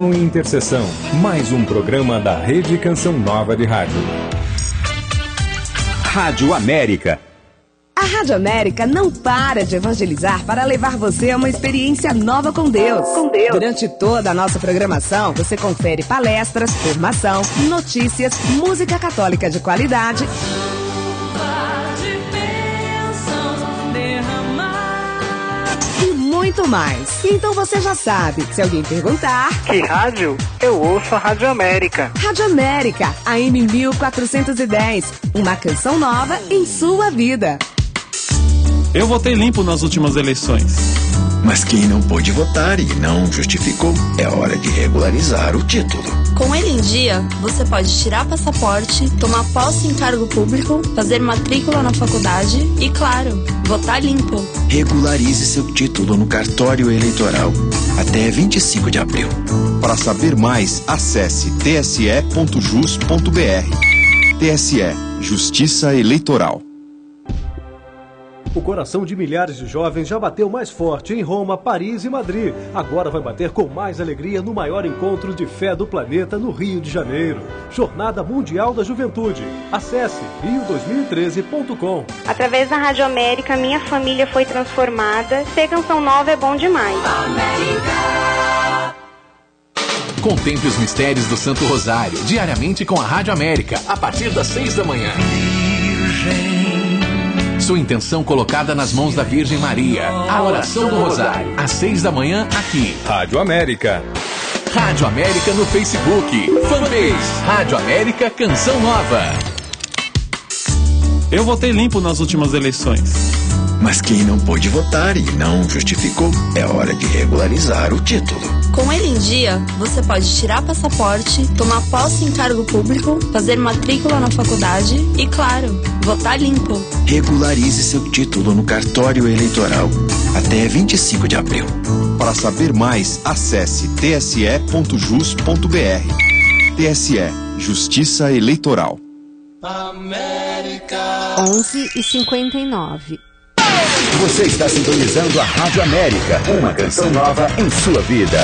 Interseção, mais um programa da Rede Canção Nova de Rádio. Rádio América. A Rádio América não para de evangelizar para levar você a uma experiência nova com Deus. Durante toda a nossa programação, você confere palestras, formação, notícias, música católica de qualidade e muito mais. Então você já sabe, se alguém perguntar... Que rádio? Eu ouço a Rádio América. Rádio América, AM 1410. Uma canção nova em sua vida. Eu votei limpo nas últimas eleições. Mas quem não pôde votar e não justificou, é hora de regularizar o título. Com ele em dia, você pode tirar passaporte, tomar posse em cargo público, fazer matrícula na faculdade e, claro, votar limpo. Regularize seu título no cartório eleitoral até 25 de abril. Para saber mais, acesse tse.jus.br. TSE, Justiça Eleitoral. O coração de milhares de jovens já bateu mais forte em Roma, Paris e Madrid. Agora vai bater com mais alegria no maior encontro de fé do planeta no Rio de Janeiro. Jornada Mundial da Juventude. Acesse rio2013.com. Através da Rádio América, minha família foi transformada. Ser canção nova é bom demais. América. Contemple os mistérios do Santo Rosário, diariamente com a Rádio América, a partir das 6 da manhã. Sua intenção colocada nas mãos da Virgem Maria. A oração do Rosário, às 6 da manhã, aqui. Rádio América. Rádio América no Facebook. Fanpage. Rádio América Canção Nova. Eu votei limpo nas últimas eleições. Mas quem não pôde votar e não justificou, é hora de regularizar o título. Com ele em dia, você pode tirar passaporte, tomar posse em cargo público, fazer matrícula na faculdade e, claro, votar limpo. Regularize seu título no cartório eleitoral até 25 de abril. Para saber mais, acesse tse.jus.br. TSE, Justiça Eleitoral. América. 11h59. Você está sintonizando a Rádio América, uma canção nova em sua vida.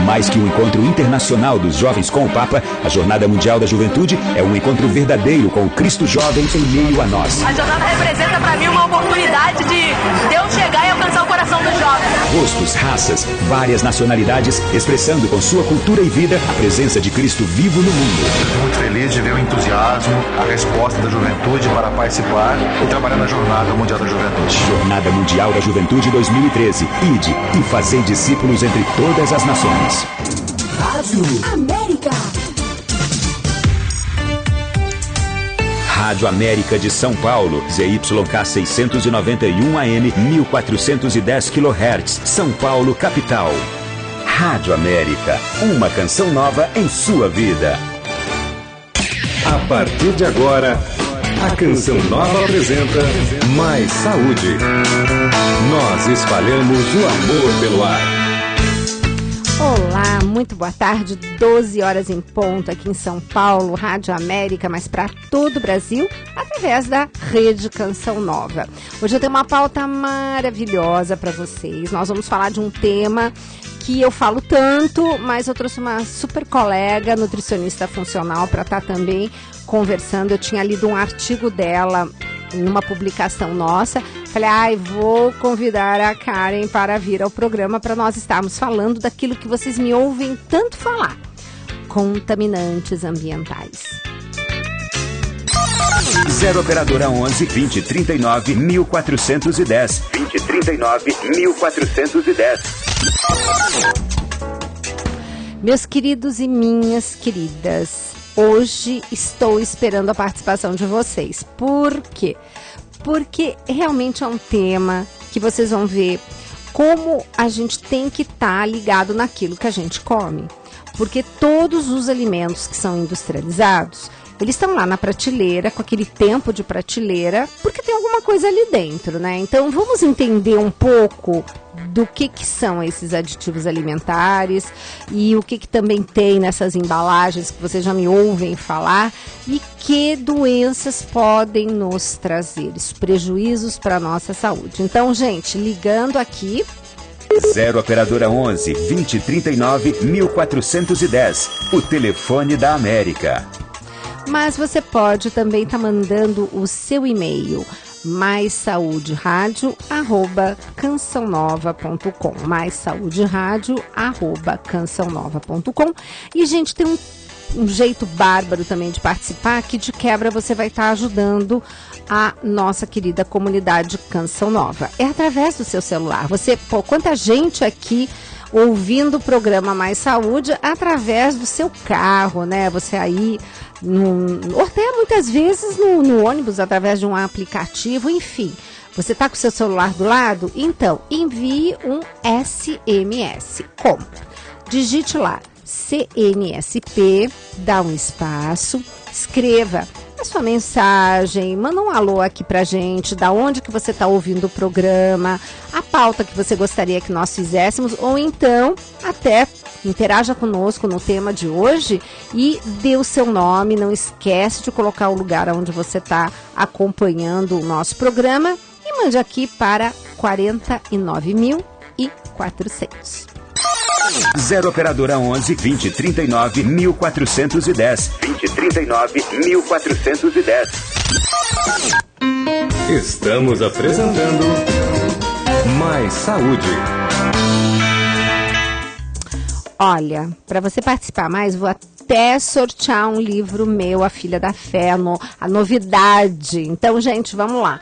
Mais que um encontro internacional dos jovens com o Papa, a Jornada Mundial da Juventude é um encontro verdadeiro com o Cristo jovem em meio a nós. A jornada representa para mim uma oportunidade de Deus chegar e alcançar o coração dos jovens. Rostos, raças, várias nacionalidades, expressando com sua cultura e vida a presença de Cristo vivo no mundo. Muito feliz de ver o entusiasmo, a resposta da juventude para participar e trabalhar na Jornada Mundial da Juventude. Jornada Mundial da Juventude 2013. Ide e fazei discípulos entre todas as nações. Rádio América. Rádio América de São Paulo, ZYK 691 AM, 1410 kHz, São Paulo, capital. Rádio América, uma canção nova em sua vida. A partir de agora, a Canção Nova apresenta Mais Saúde. Nós espalhamos o amor pelo ar. Olá, muito boa tarde, 12 horas em ponto aqui em São Paulo, Rádio América, mas para todo o Brasil, através da Rede Canção Nova. Hoje eu tenho uma pauta maravilhosa para vocês. Nós vamos falar de um tema que eu falo tanto, mas eu trouxe uma super colega, nutricionista funcional, para estar também conversando. Eu tinha lido um artigo dela numa publicação nossa. Falei, vou convidar a Karen para vir ao programa para nós estarmos falando daquilo que vocês me ouvem tanto falar: contaminantes ambientais. 0 operadora 11 20 39 1410. 20 39 1410. Meus queridos e minhas queridas, hoje estou esperando a participação de vocês. Por quê? Porque realmente é um tema que vocês vão ver como a gente tem que estar ligado naquilo que a gente come. Porque todos os alimentos que são industrializados, eles estão lá na prateleira, com aquele tempo de prateleira, porque tem alguma coisa ali dentro, né? Então vamos entender um pouco do que são esses aditivos alimentares e o que também tem nessas embalagens que vocês já me ouvem falar e que doenças podem nos trazer, os prejuízos para a nossa saúde. Então, gente, ligando aqui 0 Operadora 11 2039 1410. O telefone da América. Mas você pode também estar mandando o seu e-mail, maissauderadio@cançãonova.com, maissauderadio@cançãonova.com. E, gente, tem um jeito bárbaro também de participar, que de quebra você vai estar ajudando a nossa querida comunidade Canção Nova. É através do seu celular. Quanta gente aqui ouvindo o programa Mais Saúde através do seu carro, né? Você aí, ou até muitas vezes no ônibus, através de um aplicativo, enfim. Você está com o seu celular do lado? Então, envie um SMS. Como? Digite lá, CNSP, dá um espaço, escreva a sua mensagem, manda um alô aqui pra gente, da onde que você está ouvindo o programa, a pauta que você gostaria que nós fizéssemos, ou então até interaja conosco no tema de hoje e dê o seu nome, não esquece de colocar o lugar onde você está acompanhando o nosso programa e mande aqui para 49.400. 0 Operadora 11 2039 1410. 2039 1410. Estamos apresentando Mais Saúde. Olha, para você participar mais, vou até sortear um livro meu, A Filha da Fé, a novidade. Então, gente, vamos lá.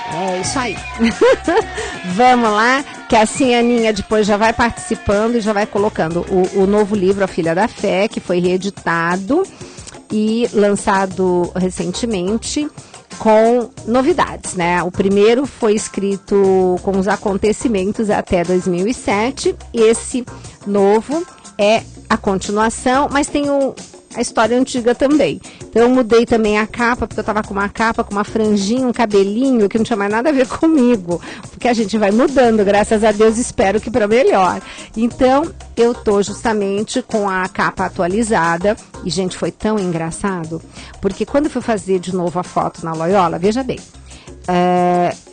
É isso aí. Vamos lá, que assim a Aninha depois já vai participando e já vai colocando o novo livro, A Filha da Fé, que foi reeditado e lançado recentemente com novidades, né? O primeiro foi escrito com os acontecimentos até 2007. Esse novo é a continuação, mas tem a história antiga também. Então eu mudei também a capa, porque eu tava com uma capa, com uma franjinha, um cabelinho, que não tinha mais nada a ver comigo. Porque a gente vai mudando, graças a Deus, espero que para melhor. Então, eu tô justamente com a capa atualizada. E, gente, foi tão engraçado, porque quando eu fui fazer de novo a foto na Loyola, veja bem,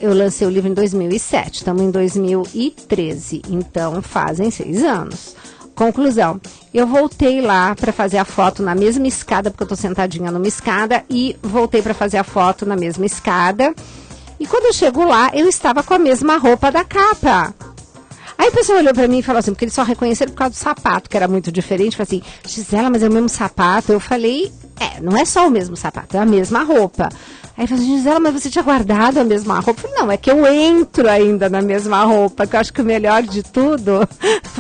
eu lancei o livro em 2007, estamos em 2013, então fazem 6 anos. Conclusão, eu voltei lá para fazer a foto na mesma escada, porque eu estou sentadinha numa escada, e voltei para fazer a foto na mesma escada. E quando eu chego lá, eu estava com a mesma roupa da capa. Aí a pessoa olhou para mim e falou assim, porque eles só reconheceram por causa do sapato, que era muito diferente. Falei assim, Gisela, mas é o mesmo sapato? Eu falei, não é só o mesmo sapato, é a mesma roupa. Aí falou assim, Gisela, mas você tinha guardado a mesma roupa? Eu falei, não, é que eu entro ainda na mesma roupa, que eu acho que o melhor de tudo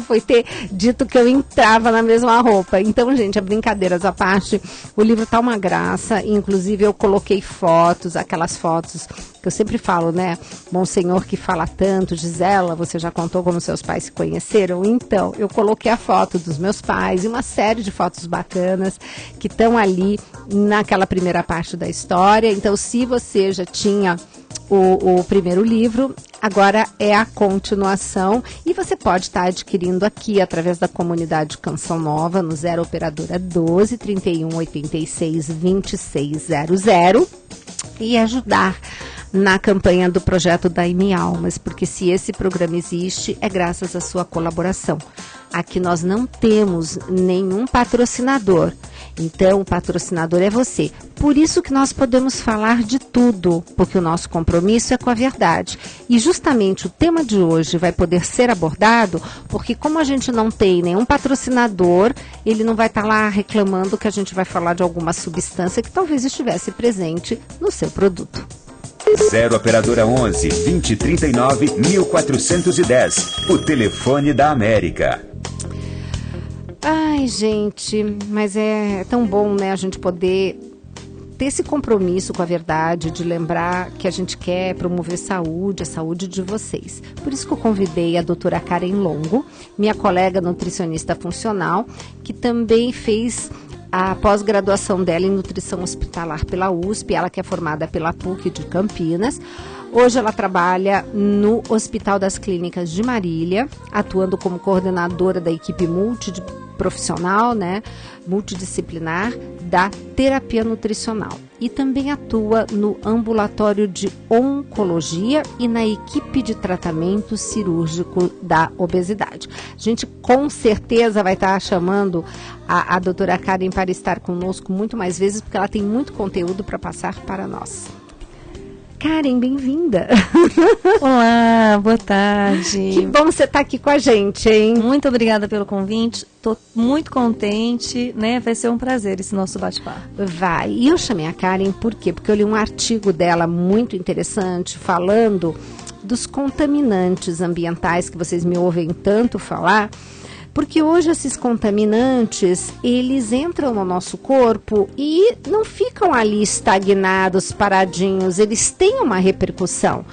foi ter dito que eu entrava na mesma roupa. Então, gente, brincadeiras à parte, o livro tá uma graça, inclusive eu coloquei fotos, aquelas fotos que eu sempre falo, né? Monsenhor que fala tanto, Gisela, você já contou como seus pais se conheceram? Então, eu coloquei a foto dos meus pais e uma série de fotos bacanas que estão ali naquela primeira parte da história. Então, se você já tinha o primeiro livro, agora é a continuação e você pode estar adquirindo aqui através da comunidade Canção Nova no 0 Operadora 12 31 86 2600 e ajudar na campanha do projeto Dai-me Almas, porque se esse programa existe é graças à sua colaboração. Aqui nós não temos nenhum patrocinador, então o patrocinador é você. Por isso que nós podemos falar de tudo, porque o nosso compromisso é com a verdade. E justamente o tema de hoje vai poder ser abordado, porque como a gente não tem nenhum patrocinador, ele não vai estar lá reclamando que a gente vai falar de alguma substância que talvez estivesse presente no seu produto. 0 Operadora 11 2039 1410. O telefone da América. Ai, gente, mas é tão bom, né, a gente poder ter esse compromisso com a verdade, de lembrar que a gente quer promover saúde, a saúde de vocês. Por isso que eu convidei a doutora Karen Longo, minha colega nutricionista funcional, que também fez a pós-graduação dela em nutrição hospitalar pela USP, ela que é formada pela PUC de Campinas. Hoje ela trabalha no Hospital das Clínicas de Marília, atuando como coordenadora da equipe multiprofissional, né, multidisciplinar da terapia nutricional. e também atua no ambulatório de oncologia e na equipe de tratamento cirúrgico da obesidade. A gente com certeza vai estar chamando a doutora Karen para estar conosco muito mais vezes, porque ela tem muito conteúdo para passar para nós. Karen, bem-vinda. Olá, boa tarde. Que bom você estar aqui com a gente, hein? Muito obrigada pelo convite. Estou muito contente, né? Vai ser um prazer esse nosso bate-papo. Vai. E eu chamei a Karen por quê? Porque eu li um artigo dela muito interessante falando dos contaminantes ambientais que vocês me ouvem tanto falar. Porque hoje esses contaminantes, eles entram no nosso corpo e não ficam ali estagnados, paradinhos, eles têm uma repercussão.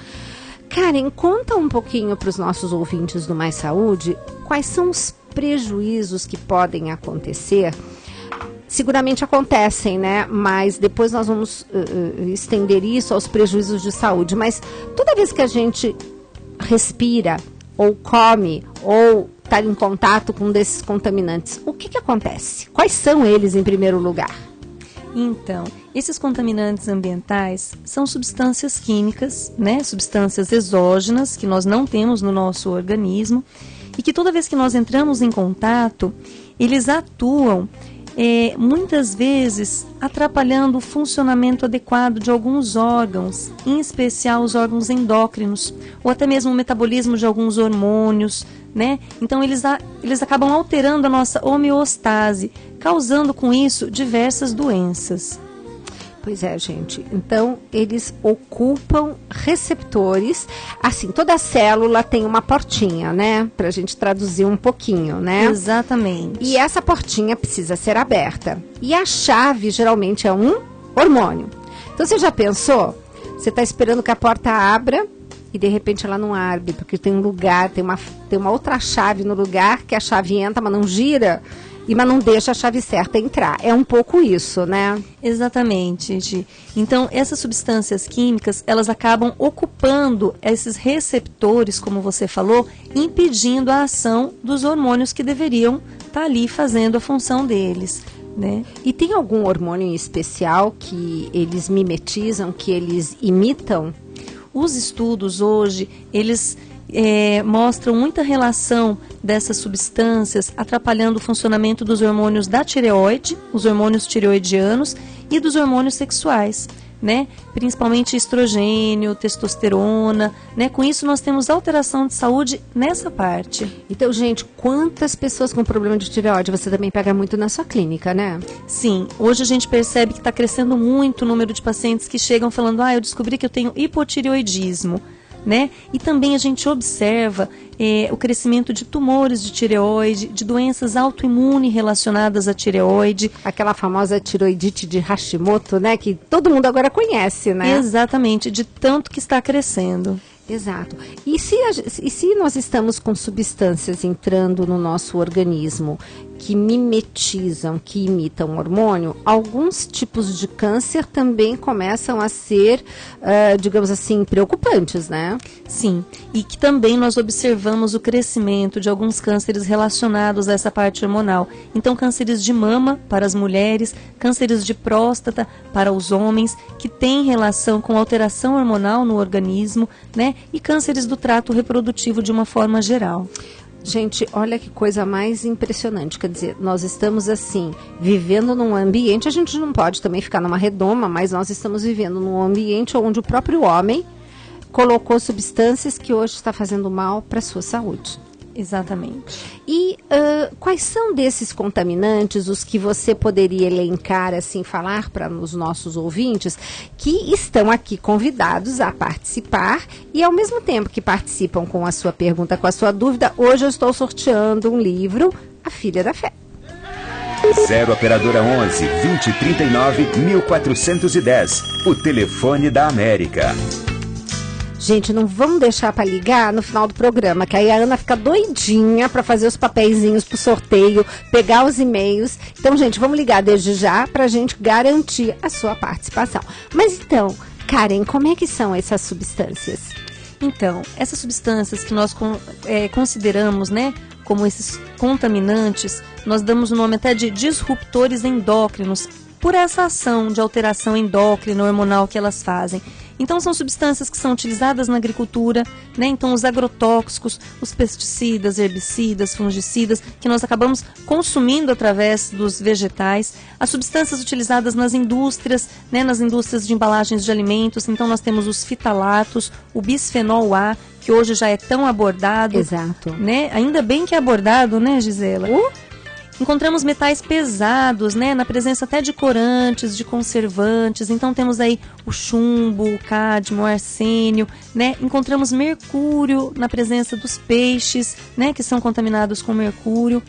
Karen, conta um pouquinho para os nossos ouvintes do Mais Saúde quais são os prejuízos que podem acontecer. Seguramente acontecem, né? Mas depois nós vamos estender isso aos prejuízos de saúde. Mas toda vez que a gente respira, ou come, ou estar em contato com um desses contaminantes, o que acontece? Quais são eles em primeiro lugar? Então, esses contaminantes ambientais são substâncias químicas, né? Substâncias exógenas que nós não temos no nosso organismo e que toda vez que nós entramos em contato, eles atuam muitas vezes atrapalhando o funcionamento adequado de alguns órgãos, em especial os órgãos endócrinos, ou até mesmo o metabolismo de alguns hormônios, né? Então eles acabam alterando a nossa homeostase, causando com isso diversas doenças. Pois é, gente. Então, eles ocupam receptores. Assim, toda célula tem uma portinha, né? Pra gente traduzir um pouquinho, né? Exatamente. E essa portinha precisa ser aberta. E a chave, geralmente, é um hormônio. Então, você já pensou? Você tá esperando que a porta abra e, de repente, ela não abre. Porque tem um lugar, tem uma outra chave no lugar que a chave entra, mas não gira. Mas não deixa a chave certa entrar. É um pouco isso, né? Exatamente, Gi. Então, essas substâncias químicas, elas acabam ocupando esses receptores, como você falou, impedindo a ação dos hormônios que deveriam estar ali fazendo a função deles, né? E tem algum hormônio em especial que eles mimetizam, que eles imitam? Os estudos hoje, eles mostram muita relação dessas substâncias atrapalhando o funcionamento dos hormônios da tireoide, os hormônios tireoidianos e dos hormônios sexuais, né? Principalmente estrogênio, testosterona, né? Com isso nós temos alteração de saúde nessa parte. Então, gente, quantas pessoas com problema de tireoide você também pega muito na sua clínica, né? Sim, hoje a gente percebe que está crescendo muito o número de pacientes que chegam falando, eu descobri que eu tenho hipotireoidismo, né? E também a gente observa o crescimento de tumores de tireoide, de doenças autoimunes relacionadas à tireoide. Aquela famosa tiroidite de Hashimoto, né? Que todo mundo agora conhece, né? Exatamente, de tanto que está crescendo. Exato. E se nós estamos com substâncias entrando no nosso organismo que mimetizam, que imitam hormônio, alguns tipos de câncer também começam a ser, digamos assim, preocupantes, né? Sim, e que também nós observamos o crescimento de alguns cânceres relacionados a essa parte hormonal. Então, cânceres de mama para as mulheres, cânceres de próstata para os homens, que têm relação com alteração hormonal no organismo, né? E cânceres do trato reprodutivo de uma forma geral. Gente, olha que coisa mais impressionante, quer dizer, nós estamos assim, vivendo num ambiente, a gente não pode também ficar numa redoma, mas nós estamos vivendo num ambiente onde o próprio homem colocou substâncias que hoje está fazendo mal para a sua saúde. Exatamente. E quais são desses contaminantes os que você poderia elencar, assim, falar para os nossos ouvintes que estão aqui convidados a participar e ao mesmo tempo que participam com a sua pergunta, com a sua dúvida, hoje eu estou sorteando um livro, A Filha da Fé. 0 Operadora 11 2039 1410, o telefone da América. Gente, não vamos deixar para ligar no final do programa, que aí a Ana fica doidinha para fazer os papeizinhos pro sorteio, pegar os e-mails. Então, gente, vamos ligar desde já para a gente garantir a sua participação. Mas então, Karen, como é que são essas substâncias? Então, essas substâncias que nós consideramos, né, como esses contaminantes, nós damos o nome até de disruptores endócrinos, por essa ação de alteração endócrina, hormonal que elas fazem. Então, são substâncias que são utilizadas na agricultura, né? Então, os agrotóxicos, os pesticidas, herbicidas, fungicidas, que nós acabamos consumindo através dos vegetais, as substâncias utilizadas nas indústrias, né? Nas indústrias de embalagens de alimentos. Então, nós temos os fitalatos, o bisfenol A, que hoje já é tão abordado. Exato. Né? Ainda bem que é abordado, né, Gisela? Encontramos metais pesados, né, na presença até de corantes, de conservantes. Então temos aí o chumbo, o cádmio, o arsênio, né? Encontramos mercúrio na presença dos peixes, né, que são contaminados com mercúrio.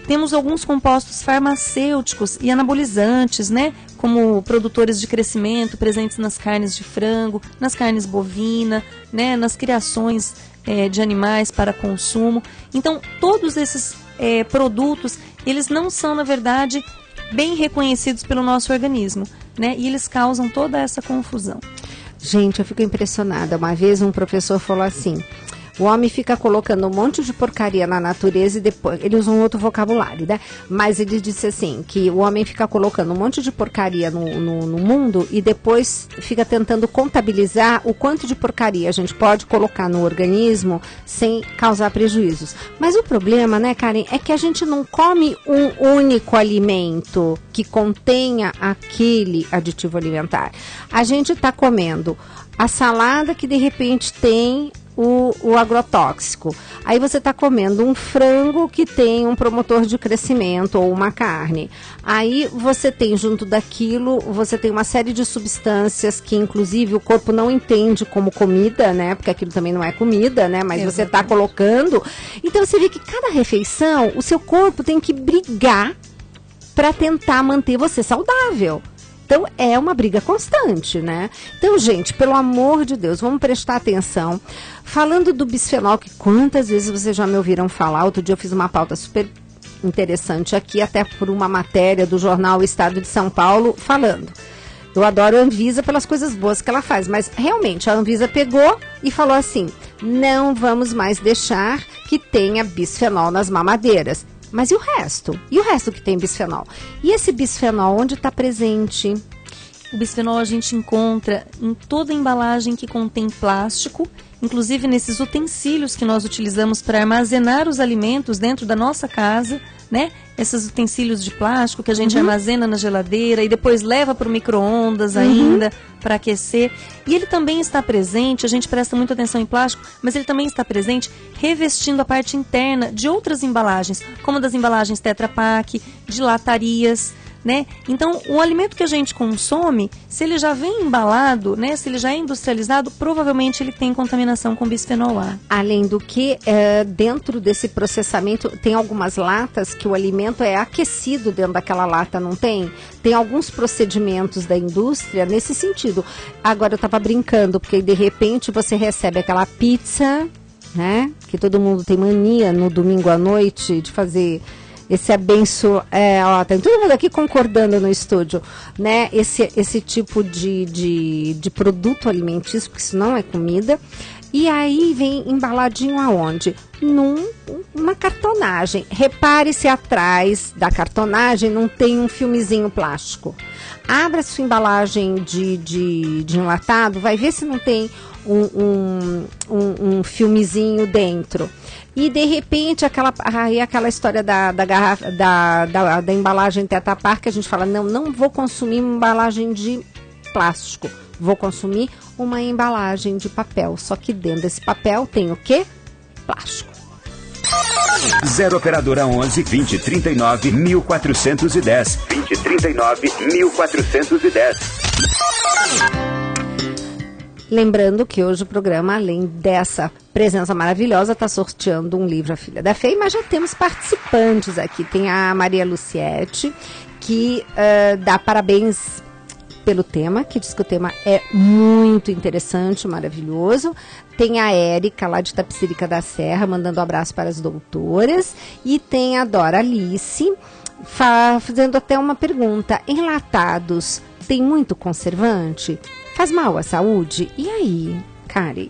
Temos alguns compostos farmacêuticos e anabolizantes, né, como produtores de crescimento presentes nas carnes de frango, nas carnes bovina, né, nas criações de animais para consumo. Então todos esses produtos, eles não são, na verdade, bem reconhecidos pelo nosso organismo, né? E eles causam toda essa confusão. Gente, eu fico impressionada. Uma vez um professor falou assim: o homem fica colocando um monte de porcaria na natureza e depois... Ele usa um outro vocabulário, né? Mas ele disse assim, que o homem fica colocando um monte de porcaria no mundo e depois fica tentando contabilizar o quanto de porcaria a gente pode colocar no organismo sem causar prejuízos. Mas o problema, né, Karen, é que a gente não come um único alimento que contenha aquele aditivo alimentar. A gente está comendo a salada que de repente tem o agrotóxico. Aí você está comendo um frango que tem um promotor de crescimento ou uma carne. Aí você tem junto daquilo, você tem uma série de substâncias que inclusive o corpo não entende como comida, né? Porque aquilo também não é comida, né? Mas você está colocando. Então você vê que cada refeição, o seu corpo tem que brigar para tentar manter você saudável. Então, é uma briga constante, né? Então, gente, pelo amor de Deus, vamos prestar atenção. Falando do bisfenol, que quantas vezes vocês já me ouviram falar, outro dia eu fiz uma pauta super interessante aqui, até por uma matéria do jornal Estado de São Paulo, falando. Eu adoro a Anvisa pelas coisas boas que ela faz, mas realmente a Anvisa pegou e falou assim, não vamos mais deixar que tenha bisfenol nas mamadeiras. Mas e o resto? E o resto que tem bisfenol? E esse bisfenol, onde está presente? O bisfenol a gente encontra em toda embalagem que contém plástico, inclusive nesses utensílios que nós utilizamos para armazenar os alimentos dentro da nossa casa, né? Esses utensílios de plástico que a gente armazena na geladeira e depois leva para o micro-ondas ainda para aquecer. E ele também está presente, a gente presta muita atenção em plástico, mas ele também está presente revestindo a parte interna de outras embalagens, como das embalagens Tetra Pak, de latarias, né? Então, o alimento que a gente consome, se ele já vem embalado, né, se ele já é industrializado, provavelmente ele tem contaminação com bisfenol A. Além do que, dentro desse processamento, tem algumas latas que o alimento é aquecido dentro daquela lata, não tem? Tem alguns procedimentos da indústria nesse sentido. Agora, eu estava brincando, porque de repente você recebe aquela pizza, né, que todo mundo tem mania no domingo à noite de fazer... Esse abençoado, tem todo mundo aqui concordando no estúdio, né? Esse tipo de produto alimentício, porque isso não é comida. E aí vem embaladinho aonde? Numa cartonagem. Repare-se atrás da cartonagem não tem um filmezinho plástico. Abra a sua embalagem de enlatado, vai ver se não tem um filmezinho dentro. E de repente aquela história da garrafa da embalagem Tetra Pak, que a gente fala, não vou consumir uma embalagem de plástico, vou consumir uma embalagem de papel. Só que dentro desse papel tem o quê? Plástico. 0 operadora 11 20 39 1410. 20 39 1410. Lembrando que hoje o programa, além dessa presença maravilhosa, está sorteando um livro A Filha da Fei, mas já temos participantes aqui. Tem a Maria Luciete, que dá parabéns pelo tema, que diz que o tema é muito interessante, maravilhoso. Tem a Érica, lá de Tapicerica da Serra, mandando um abraço para as doutoras. E tem a Dora Alice, fazendo até uma pergunta. Enlatados tem muito conservante? Faz mal à saúde? E aí, Karen?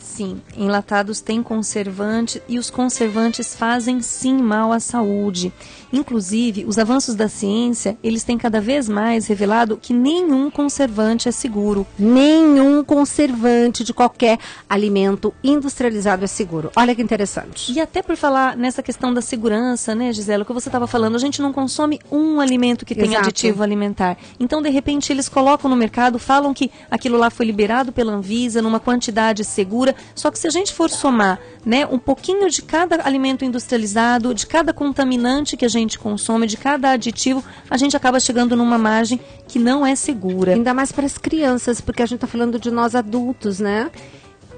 Sim, enlatados têm conservante e os conservantes fazem sim mal à saúde. Inclusive, os avanços da ciência, eles têm cada vez mais revelado que nenhum conservante é seguro. Nenhum conservante de qualquer alimento industrializado é seguro. Olha que interessante. E até por falar nessa questão da segurança, né, Gisela, o que você estava falando, a gente não consome um alimento que tem aditivo alimentar. Então, de repente, eles colocam no mercado, falam que aquilo lá foi liberado pela Anvisa numa quantidade segura, só que se a gente for somar, né, um pouquinho de cada alimento industrializado, de cada contaminante que a gente consome, de cada aditivo, a gente acaba chegando numa margem que não é segura. Ainda mais para as crianças, porque a gente está falando de nós adultos, né?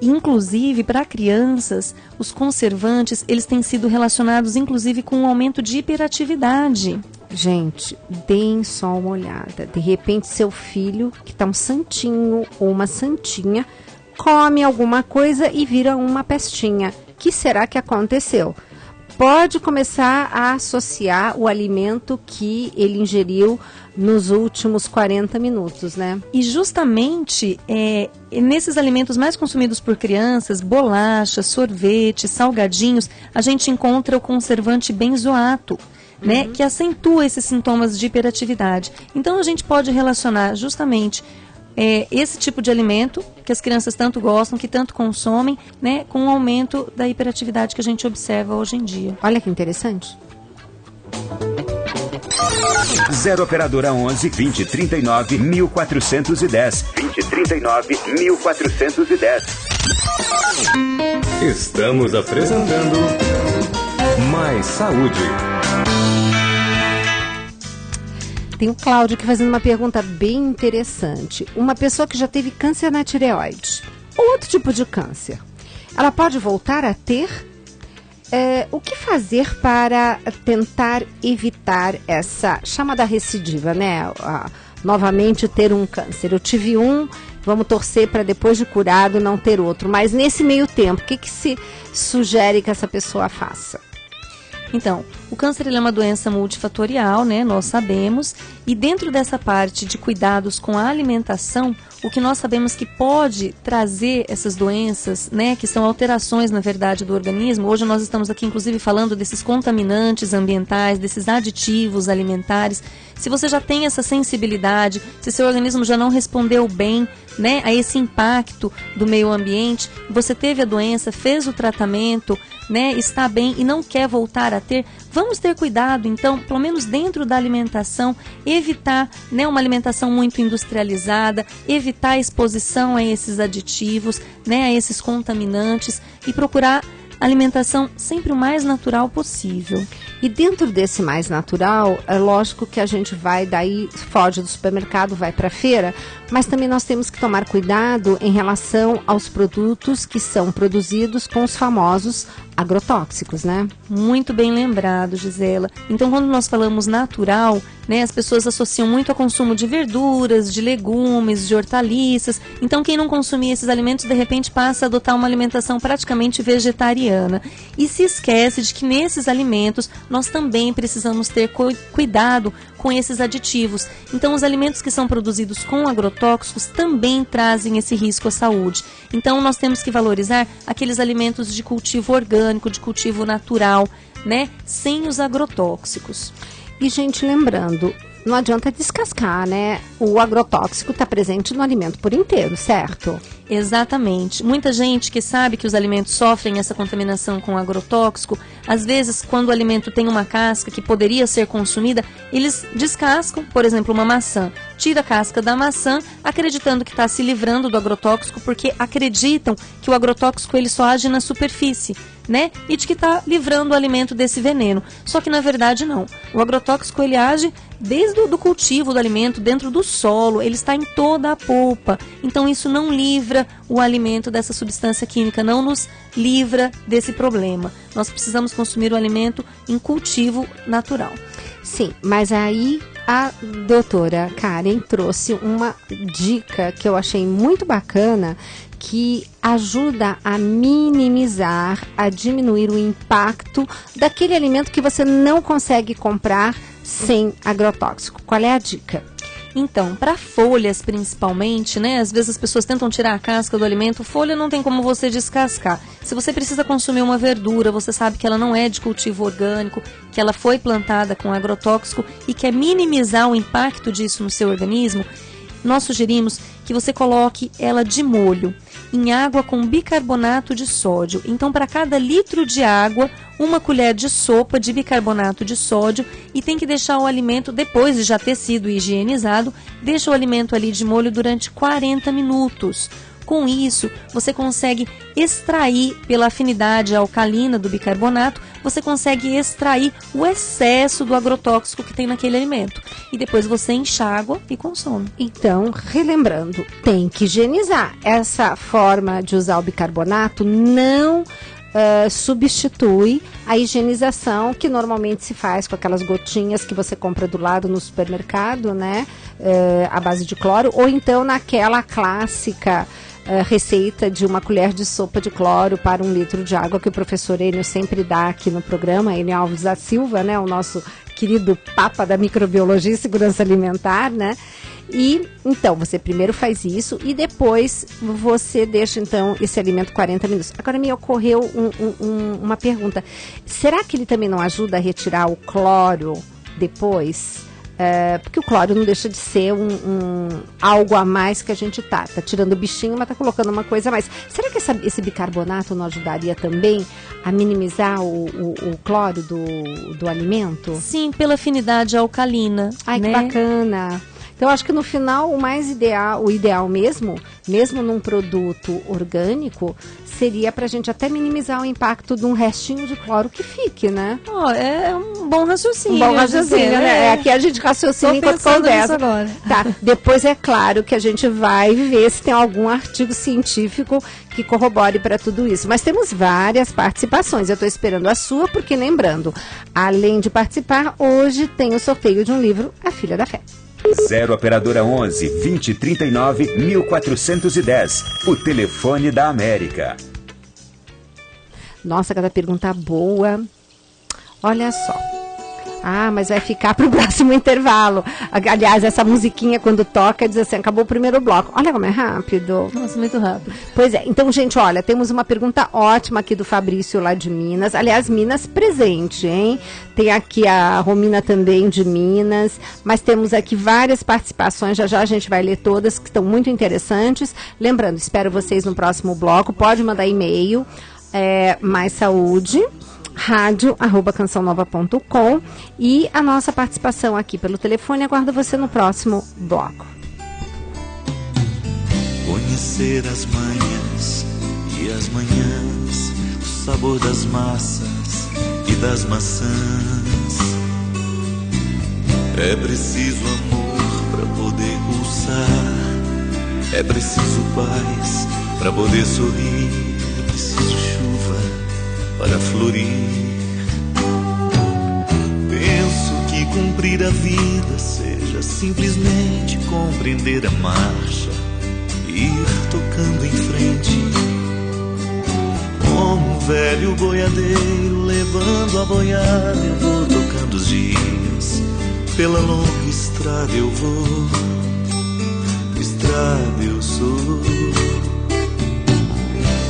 Inclusive, para crianças, os conservantes, eles têm sido relacionados, inclusive, com um aumento de hiperatividade. Gente, deem só uma olhada. De repente, seu filho, que está um santinho ou uma santinha, come alguma coisa e vira uma pestinha. O que será que aconteceu? Pode começar a associar o alimento que ele ingeriu nos últimos 40 minutos, né? E justamente nesses alimentos mais consumidos por crianças, bolachas, sorvetes, salgadinhos, a gente encontra o conservante benzoato, né? Que acentua esses sintomas de hiperatividade. Então a gente pode relacionar justamente esse tipo de alimento que as crianças tanto gostam, que tanto consomem, né, com o aumento da hiperatividade que a gente observa hoje em dia. Olha que interessante. 0 operadora 11 2039 1410. 2039 1410. Estamos apresentando Mais Saúde. Tem o Cláudio aqui fazendo uma pergunta bem interessante. Uma pessoa que já teve câncer na tireoide, ou outro tipo de câncer, ela pode voltar a ter? O que fazer para tentar evitar essa chamada recidiva, né? Novamente ter um câncer. Eu tive um, vamos torcer para depois de curado não ter outro. Mas nesse meio tempo, o que se sugere que essa pessoa faça? Então, o câncer ele é uma doença multifatorial, né? Nós sabemos. E dentro dessa parte de cuidados com a alimentação, o que nós sabemos que pode trazer essas doenças, né? Que são alterações, na verdade, do organismo. Hoje nós estamos aqui, inclusive, falando desses contaminantes ambientais, desses aditivos alimentares. Se você já tem essa sensibilidade, se seu organismo já não respondeu bem, né, a esse impacto do meio ambiente, você teve a doença, fez o tratamento, né, está bem e não quer voltar a ter, vamos ter cuidado, então, pelo menos dentro da alimentação, evitar, né, uma alimentação muito industrializada, evitar a exposição a esses aditivos, né, a esses contaminantes e procurar alimentação sempre o mais natural possível. E dentro desse mais natural, é lógico que a gente vai daí, foge do supermercado, vai para a feira, mas também nós temos que tomar cuidado em relação aos produtos que são produzidos com os famosos agrotóxicos, né? Muito bem lembrado, Gisela. Então, quando nós falamos natural, né, as pessoas associam muito ao consumo de verduras, de legumes, de hortaliças. Então, quem não consumir esses alimentos, de repente, passa a adotar uma alimentação praticamente vegetariana. E se esquece de que nesses alimentos, nós também precisamos ter cuidado com esses aditivos. Então, os alimentos que são produzidos com agrotóxicos também trazem esse risco à saúde. Então, nós temos que valorizar aqueles alimentos de cultivo orgânico, de cultivo natural, né, sem os agrotóxicos. E, gente, lembrando, não adianta descascar, né? O agrotóxico está presente no alimento por inteiro, certo? Exatamente. Muita gente que sabe que os alimentos sofrem essa contaminação com agrotóxico, às vezes, quando o alimento tem uma casca que poderia ser consumida, eles descascam, por exemplo, uma maçã. Tira a casca da maçã, acreditando que está se livrando do agrotóxico, porque acreditam que o agrotóxico ele só age na superfície, né? E de que está livrando o alimento desse veneno. Só que na verdade não. O agrotóxico ele age desde o cultivo do alimento, dentro do solo, ele está em toda a polpa. Então isso não livra o alimento dessa substância química, não nos livra desse problema. Nós precisamos consumir o alimento em cultivo natural. Sim, mas aí a doutora Karen trouxe uma dica que eu achei muito bacana, que ajuda a minimizar, a diminuir o impacto daquele alimento que você não consegue comprar sem agrotóxico. Qual é a dica? Então, para folhas principalmente, né? Às vezes as pessoas tentam tirar a casca do alimento, folha não tem como você descascar. Se você precisa consumir uma verdura, você sabe que ela não é de cultivo orgânico, que ela foi plantada com agrotóxico e quer minimizar o impacto disso no seu organismo, nós sugerimos que você coloque ela de molho, em água com bicarbonato de sódio. Então, para cada litro de água, 1 colher de sopa de bicarbonato de sódio, e tem que deixar o alimento, depois de já ter sido higienizado, deixa o alimento ali de molho durante 40 minutos. Com isso, você consegue extrair, pela afinidade alcalina do bicarbonato, você consegue extrair o excesso do agrotóxico que tem naquele alimento. E depois você enxágua e consome. Então, relembrando, tem que higienizar. Essa forma de usar o bicarbonato não substitui a higienização que normalmente se faz com aquelas gotinhas que você compra do lado no supermercado, né? À base de cloro, ou então naquela clássica receita de 1 colher de sopa de cloro para 1 litro de água que o professor Enio sempre dá aqui no programa, Enio Alves da Silva, né? O nosso querido papa da microbiologia e segurança alimentar, né? E então você primeiro faz isso e depois você deixa então esse alimento 40 minutos. Agora me ocorreu uma pergunta: será que ele também não ajuda a retirar o cloro depois? Porque o cloro não deixa de ser algo a mais que a gente tá tirando o bichinho, mas tá colocando uma coisa a mais. Será que esse bicarbonato não ajudaria também a minimizar o cloro do alimento? Sim, pela afinidade alcalina. Ai, né? Que bacana! Então, acho que no final, o ideal mesmo num produto orgânico, seria para a gente até minimizar o impacto de um restinho de cloro que fique, né? É um bom raciocínio. Um bom raciocínio, né? Aqui a gente raciocina enquanto conversa. Tá. Depois é claro que a gente vai ver se tem algum artigo científico que corrobore para tudo isso. Mas temos várias participações. Eu estou esperando a sua, porque lembrando, além de participar, hoje tem o sorteio de um livro, A Filha da Fé. 0 operadora 11 2039 1410, o telefone da América. Nossa, cada pergunta boa. Olha só. Mas vai ficar para o próximo intervalo. Aliás, essa musiquinha quando toca diz assim, acabou o primeiro bloco. Olha como é rápido. Nossa, muito rápido. Pois é. Então, gente, olha, temos uma pergunta ótima aqui do Fabrício lá de Minas. Aliás, Minas presente, hein? Tem aqui a Romina também de Minas. Mas temos aqui várias participações. Já a gente vai ler todas, que estão muito interessantes. Lembrando, espero vocês no próximo bloco. Pode mandar e-mail. Mais Saúde. radio@cançãonova.com, e a nossa participação aqui pelo telefone. Aguardo você no próximo bloco. Conhecer as manhãs e as manhãs, o sabor das massas e das maçãs. É preciso amor para poder pulsar, é preciso paz para poder sorrir, é preciso chuva para florir. Penso que cumprir a vida seja simplesmente compreender a marcha, ir tocando em frente, como um velho boiadeiro levando a boiada. Eu vou tocando os dias, pela longa estrada eu vou, estrada eu sou.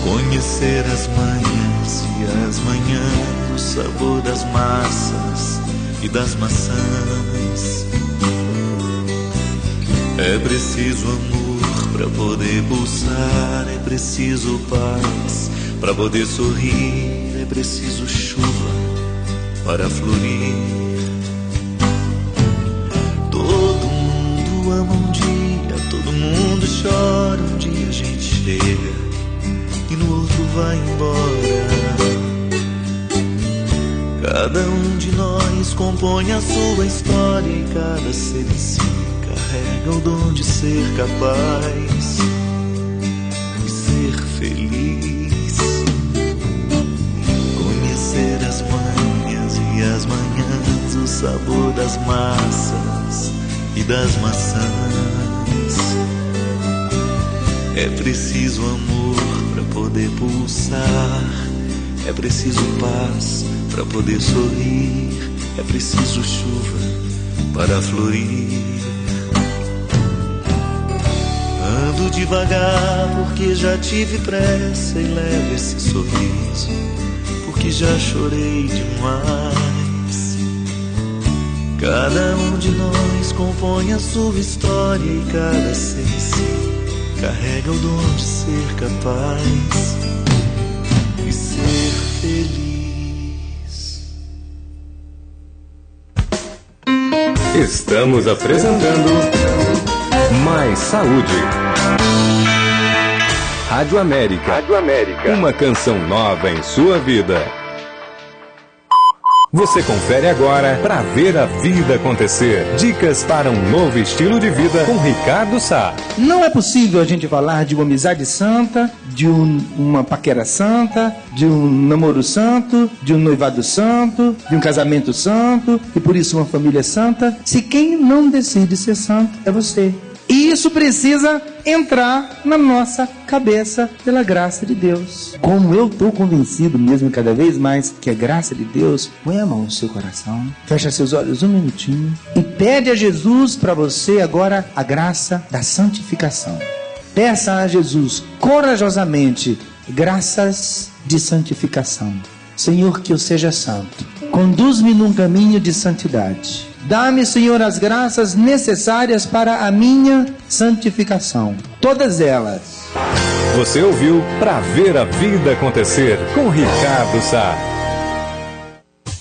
Conhecer as manhãs e as manhãs, o sabor das massas e das maçãs. É preciso amor para poder pulsar, é preciso paz para poder sorrir, é preciso chuva para florir. Todo mundo ama um dia, todo mundo chora, um dia a gente chega e no outro vai embora. Cada um de nós compõe a sua história e cada ser em si carrega o dom de ser capaz e ser feliz. Conhecer as manhãs e as manhãs, o sabor das massas e das maçãs. É preciso amor para poder pulsar, é preciso paz para poder sorrir, é preciso chuva para florir. ando devagar porque já tive pressa e levo esse sorriso porque já chorei demais. Cada um de nós compõe a sua história e cada ser em si carrega o dom de ser capaz e ser feliz. Estamos apresentando Mais Saúde. Rádio América. Uma canção nova em sua vida. Você confere agora Pra Ver a Vida Acontecer. Dicas para um novo estilo de vida com Ricardo Sá. Não é possível a gente falar de uma amizade santa, de uma paquera santa, de um namoro santo, de um noivado santo, de um casamento santo, e por isso uma família santa, se quem não decide ser santo é você. E isso precisa entrar na nossa cabeça pela graça de Deus. Como eu estou convencido mesmo cada vez mais que a graça de Deus, põe a mão no seu coração, fecha seus olhos um minutinho e pede a Jesus para você agora a graça da santificação. Peça a Jesus corajosamente graças de santificação. Senhor, que eu seja santo. Conduz-me num caminho de santidade. Dá-me, Senhor, as graças necessárias para a minha santificação. Todas elas. Você ouviu Pra Ver a Vida Acontecer com Ricardo Sá.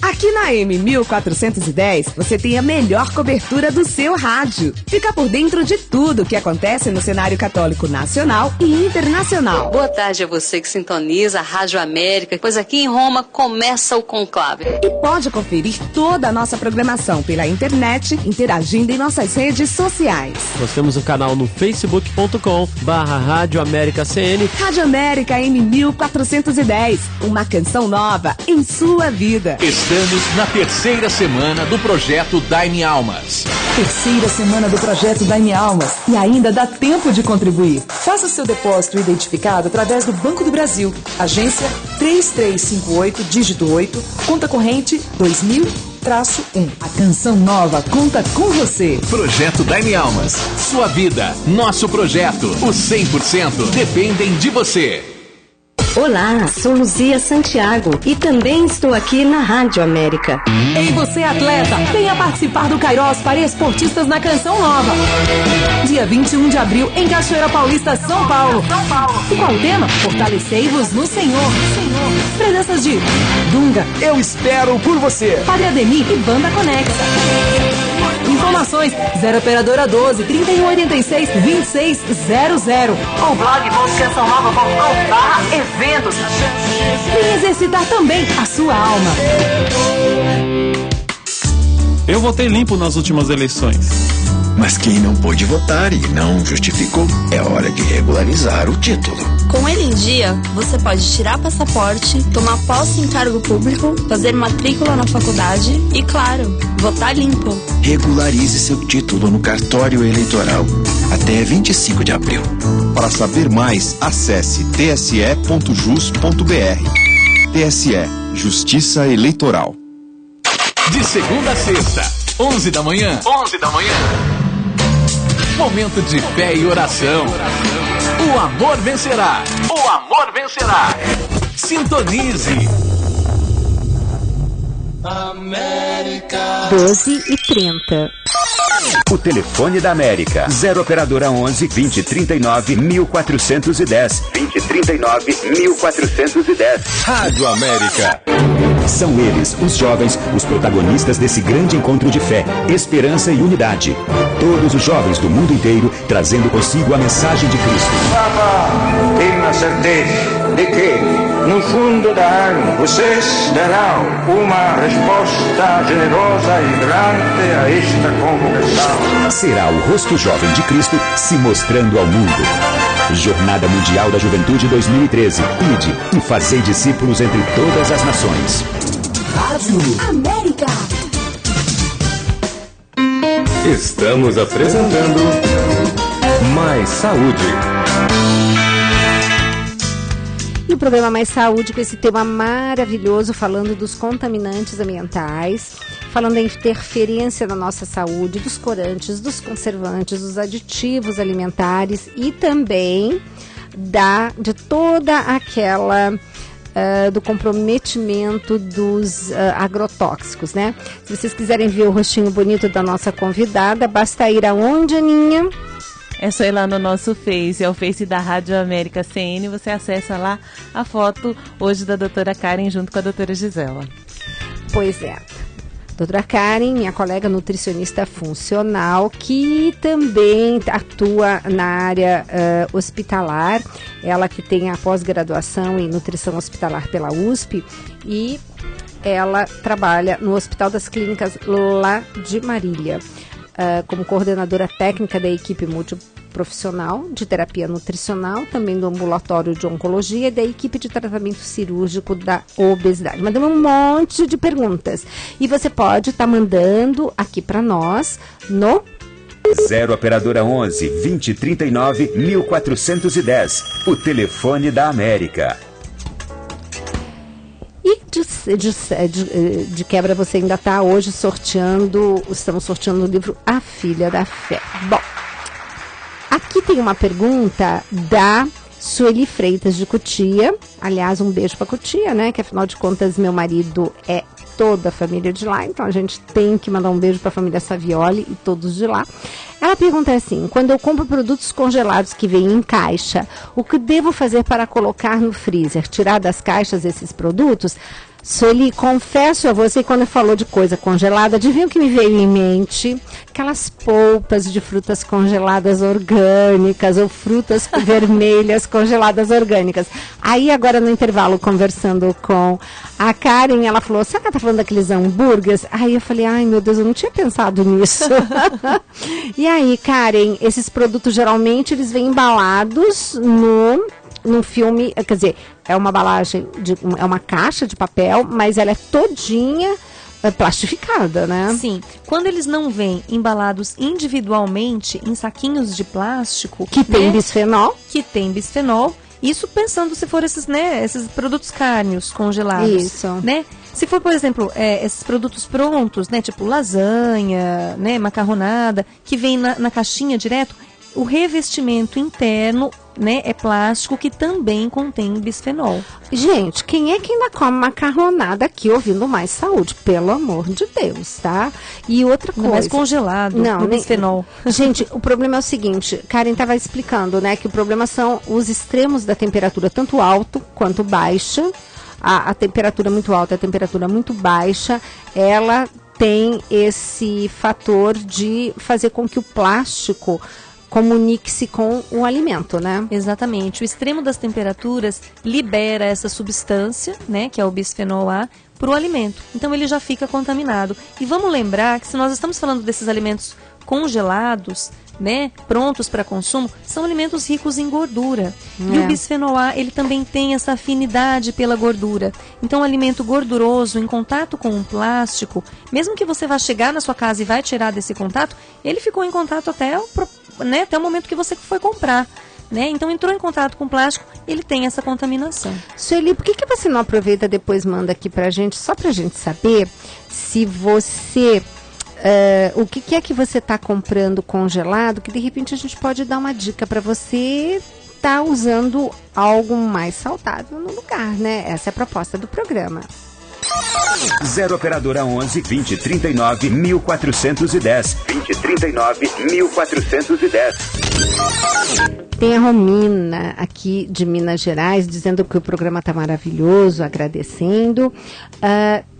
Aqui na M1410, você tem a melhor cobertura do seu rádio. Fica por dentro de tudo que acontece no cenário católico nacional e internacional. Boa tarde a você que sintoniza a Rádio América, pois aqui em Roma começa o conclave. E pode conferir toda a nossa programação pela internet, interagindo em nossas redes sociais. Nós temos um canal no facebook.com/Rádio América CN. Rádio América M1410, uma canção nova em sua vida. Estamos na terceira semana do projeto Dai-me Almas. Terceira semana do projeto Dai-me Almas e ainda dá tempo de contribuir. Faça seu depósito identificado através do Banco do Brasil. Agência 3358, dígito 8, conta corrente 2000-1. A canção nova conta com você. Projeto Dai-me Almas. Sua vida, nosso projeto. Os 100% dependem de você. Olá, sou Luzia Santiago e também estou aqui na Rádio América. Ei, você atleta, venha participar do Kairos para esportistas na Canção Nova. Dia 21 de abril, em Cachoeira Paulista, São Paulo. E qual o tema? Fortalecei-vos no Senhor. Presenças de Dunga, Eu Espero por Você, Padre Ademir e Banda Conexa. Informações 0 operadora 12 3186 2600 ou blog.cançãonova.com/eventos. E exercitar também a sua alma. Eu votei limpo nas últimas eleições. Mas quem não pôde votar e não justificou, é hora de regularizar o título. Com ele em dia, você pode tirar passaporte, tomar posse em cargo público, fazer matrícula na faculdade e, claro, votar limpo. Regularize seu título no cartório eleitoral até 25 de abril. Para saber mais, acesse tse.jus.br. TSE, Justiça Eleitoral. De segunda a sexta, 11 da manhã. Momento de fé e oração. O amor vencerá. Sintonize. América. 12h30. O telefone da América. 0 operadora 11 2039 1410. 2039-1410. Rádio América. São eles, os jovens, os protagonistas desse grande encontro de fé, esperança e unidade. Todos os jovens do mundo inteiro trazendo consigo a mensagem de Cristo. Papa tem a certeza de que, no fundo da alma, vocês darão uma resposta generosa e vibrante a esta convocação. Será o rosto jovem de Cristo se mostrando ao mundo. Jornada Mundial da Juventude 2013. Ide e fazei discípulos entre todas as nações. Rádio América. Estamos apresentando Mais Saúde. E o programa Mais Saúde com esse tema maravilhoso falando dos contaminantes ambientais. falando da interferência na nossa saúde, dos corantes, dos conservantes, dos aditivos alimentares e também de toda aquela do comprometimento dos agrotóxicos, né? Se vocês quiserem ver o rostinho bonito da nossa convidada, basta ir aonde, Aninha? É só ir lá no nosso Face, é o Face da Rádio América CN, você acessa lá a foto hoje da doutora Karen junto com a doutora Gisela. Pois é. Doutora Karen, minha colega nutricionista funcional, que também atua na área hospitalar, ela que tem a pós-graduação em nutrição hospitalar pela USP e ela trabalha no Hospital das Clínicas lá de Marília, como coordenadora técnica da equipe multiprofissional de terapia nutricional, também do ambulatório de oncologia e da equipe de tratamento cirúrgico da obesidade. Mandamos um monte de perguntas e você pode estar mandando aqui para nós no 0 operadora 11 2039 1410, o telefone da América. E de quebra você ainda está hoje estamos sorteando o livro A Filha da Fé. Bom, aqui tem uma pergunta da Sueli Freitas de Cotia. Aliás, um beijo para Cotia, né? Que afinal de contas meu marido é toda a família de lá, então a gente tem que mandar um beijo para a família Savioli e todos de lá. Ela pergunta assim: quando eu compro produtos congelados que vêm em caixa, o que devo fazer para colocar no freezer? Tirar das caixas esses produtos? Sueli, confesso a você, quando falou de coisa congelada, adivinha o que me veio em mente? Aquelas polpas de frutas congeladas orgânicas ou frutas vermelhas congeladas orgânicas. Aí agora no intervalo, conversando com a Karen, ela falou, sabe que ela tá falando daqueles hambúrgueres? Aí eu falei, ai meu Deus, eu não tinha pensado nisso. E aí, Karen, esses produtos geralmente eles vêm embalados num filme, quer dizer, é uma embalagem, é uma caixa de papel, mas ela é todinha plastificada, né? Sim. Quando eles não vêm embalados individualmente em saquinhos de plástico... Que tem bisfenol. Que tem bisfenol. Isso pensando se for esses produtos cárneos congelados. Isso. Né? Se for, por exemplo, esses produtos prontos, né? Tipo lasanha, né? Macarronada, que vem na caixinha direto, o revestimento interno, né, é plástico que também contém bisfenol. Gente, quem é que ainda come macarronada aqui ouvindo Mais Saúde? Pelo amor de Deus, tá? E outra coisa... Mais congelado, no bisfenol. Gente, o problema é o seguinte, Karen estava explicando, né, que o problema são os extremos da temperatura, tanto alto quanto baixa. A temperatura muito alta e a temperatura muito baixa, ela tem esse fator de fazer com que o plástico comunique-se com o alimento, né? Exatamente. O extremo das temperaturas libera essa substância, né, que é o bisfenol A, para o alimento. Então ele já fica contaminado. E vamos lembrar que se nós estamos falando desses alimentos congelados, né, prontos para consumo, são alimentos ricos em gordura. E o bisfenol A, ele também tem essa afinidade pela gordura. Então o alimento gorduroso em contato com um plástico, mesmo que você vá chegar na sua casa e vai tirar desse contato, ele ficou em contato até o momento que você foi comprar. Né? Então entrou em contato com o plástico, ele tem essa contaminação. Sueli, por que você não aproveita depois manda aqui pra gente, só pra gente saber se você... o que é que você está comprando congelado, que de repente a gente pode dar uma dica para você estar usando algo mais saudável no lugar, né? Essa é a proposta do programa. 0 operadora 11 2039 1410. 2039 1410. Tem a Romina aqui de Minas Gerais dizendo que o programa está maravilhoso, agradecendo.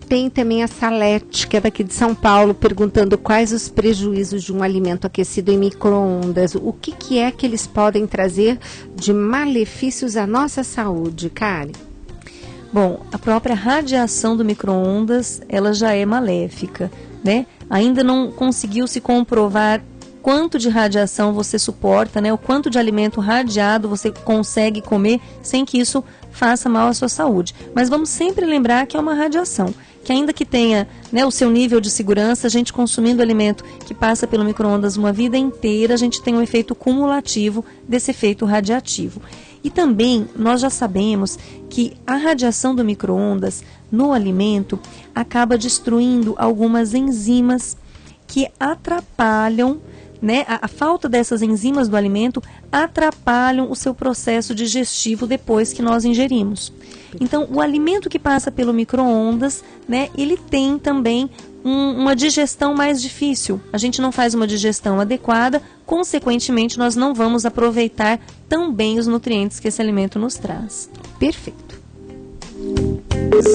Tem também a Salete, que é daqui de São Paulo, perguntando quais os prejuízos de um alimento aquecido em micro-ondas. O que é que eles podem trazer de malefícios à nossa saúde, Karen? Bom, a própria radiação do micro-ondas, ela já é maléfica, né? Ainda não conseguiu se comprovar quanto de radiação você suporta, né? O quanto de alimento radiado você consegue comer sem que isso faça mal à sua saúde. Mas vamos sempre lembrar que é uma radiação. que ainda que tenha, né, o seu nível de segurança, a gente consumindo alimento que passa pelo micro-ondas uma vida inteira, a gente tem um efeito cumulativo desse efeito radiativo. E também nós já sabemos que a radiação do micro-ondas no alimento acaba destruindo algumas enzimas que atrapalham, né, a falta dessas enzimas do alimento atrapalham o seu processo digestivo depois que nós ingerimos. Então, o alimento que passa pelo micro-ondas, né, ele tem também uma digestão mais difícil. A gente não faz uma digestão adequada, consequentemente, nós não vamos aproveitar tão bem os nutrientes que esse alimento nos traz. Perfeito.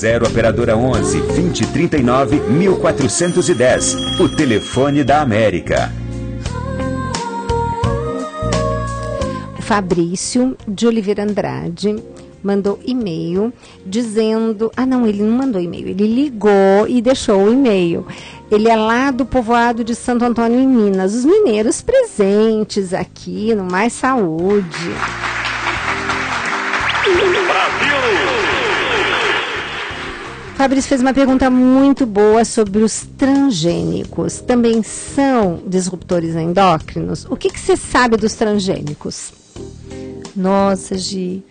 0 Operadora 11 2039 1410. O telefone da América. Fabrício de Oliveira Andrade mandou e-mail dizendo... Ah, não, ele não mandou e-mail. Ele ligou e deixou o e-mail. Ele é lá do povoado de Santo Antônio, em Minas. Os mineiros presentes aqui no Mais Saúde. Fabrício fez uma pergunta muito boa sobre os transgênicos. Também são disruptores endócrinos? O que você sabe dos transgênicos? Nossa, Gi,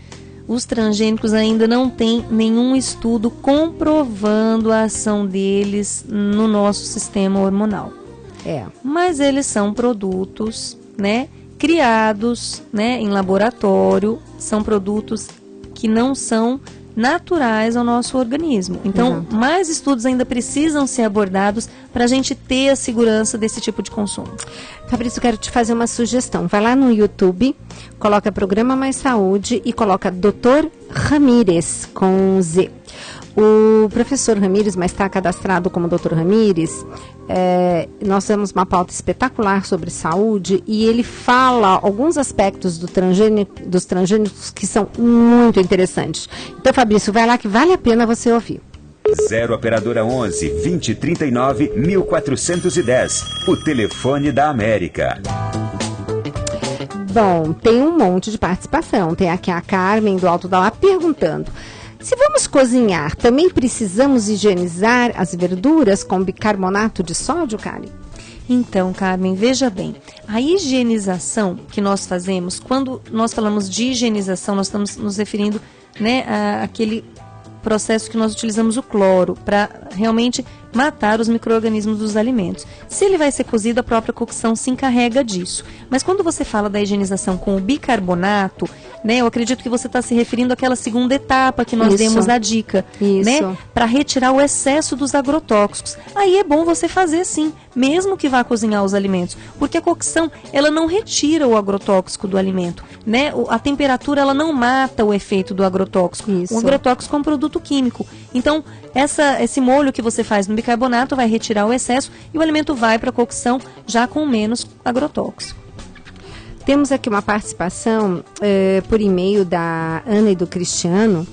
os transgênicos ainda não tem nenhum estudo comprovando a ação deles no nosso sistema hormonal. Mas eles são produtos, né, criados, né, em laboratório, são produtos que não são naturais ao nosso organismo. Então, mais estudos ainda precisam ser abordados para a gente ter a segurança desse tipo de consumo. Fabrício, eu quero te fazer uma sugestão. Vai lá no YouTube, coloca Programa Mais Saúde e coloca Dr. Ramírez, com Z. O professor Ramírez, mas está cadastrado como Dr. Ramírez, nós temos uma pauta espetacular sobre saúde e ele fala alguns aspectos dos transgênicos que são muito interessantes. Então, Fabrício, vai lá que vale a pena você ouvir. 0 Operadora 11 2039 1410. O telefone da América. Bom, tem um monte de participação. Tem aqui a Carmen do Alto da Lapa perguntando: se vamos cozinhar, também precisamos higienizar as verduras com bicarbonato de sódio, Karen? Então, Carmen, veja bem, a higienização que nós fazemos, quando nós falamos de higienização, nós estamos nos referindo, né, àquele processo que nós utilizamos o cloro para realmente matar os micro-organismos dos alimentos. Se ele vai ser cozido, a própria cocção se encarrega disso. Mas quando você fala da higienização com o bicarbonato, né, eu acredito que você está se referindo àquela segunda etapa que nós demos a dica, né, para retirar o excesso dos agrotóxicos. Aí é bom você fazer sim, mesmo que vá cozinhar os alimentos, porque a cocção, ela não retira o agrotóxico do alimento, né? A temperatura, ela não mata o efeito do agrotóxico. O agrotóxico é um produto químico. Então, esse molho que você faz no bicarbonato vai retirar o excesso e o alimento vai para a cocção já com menos agrotóxico. Temos aqui uma participação por e-mail da Ana e do Cristiano,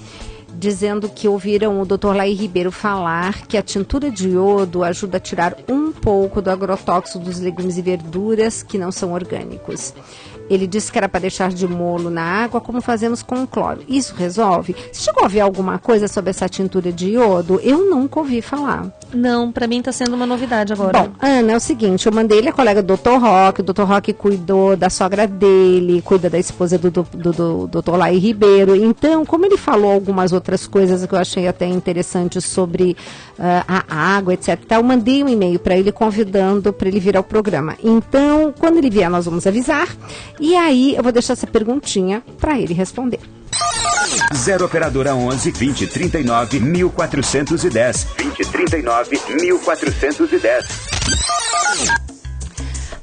dizendo que ouviram o Dr. Laí Ribeiro falar que a tintura de iodo ajuda a tirar um pouco do agrotóxico dos legumes e verduras que não são orgânicos. Ele disse que era para deixar de molho na água, como fazemos com o cloro. Isso resolve? Você chegou a ouvir alguma coisa sobre essa tintura de iodo? Eu nunca ouvi falar. Não, para mim está sendo uma novidade agora. Bom, Ana, é o seguinte, eu mandei ele a colega do Dr. Roque, o Dr. Roque cuidou da sogra dele, cuida da esposa do Dr. Laí Ribeiro. Então, como ele falou algumas outras coisas que eu achei até interessantes sobre a água, etc. Eu mandei um e-mail para ele convidando para ele vir ao programa. Então, quando ele vier, nós vamos avisar. E aí, eu vou deixar essa perguntinha para ele responder. 0 Operadora 11 2039 1410. 2039 1410.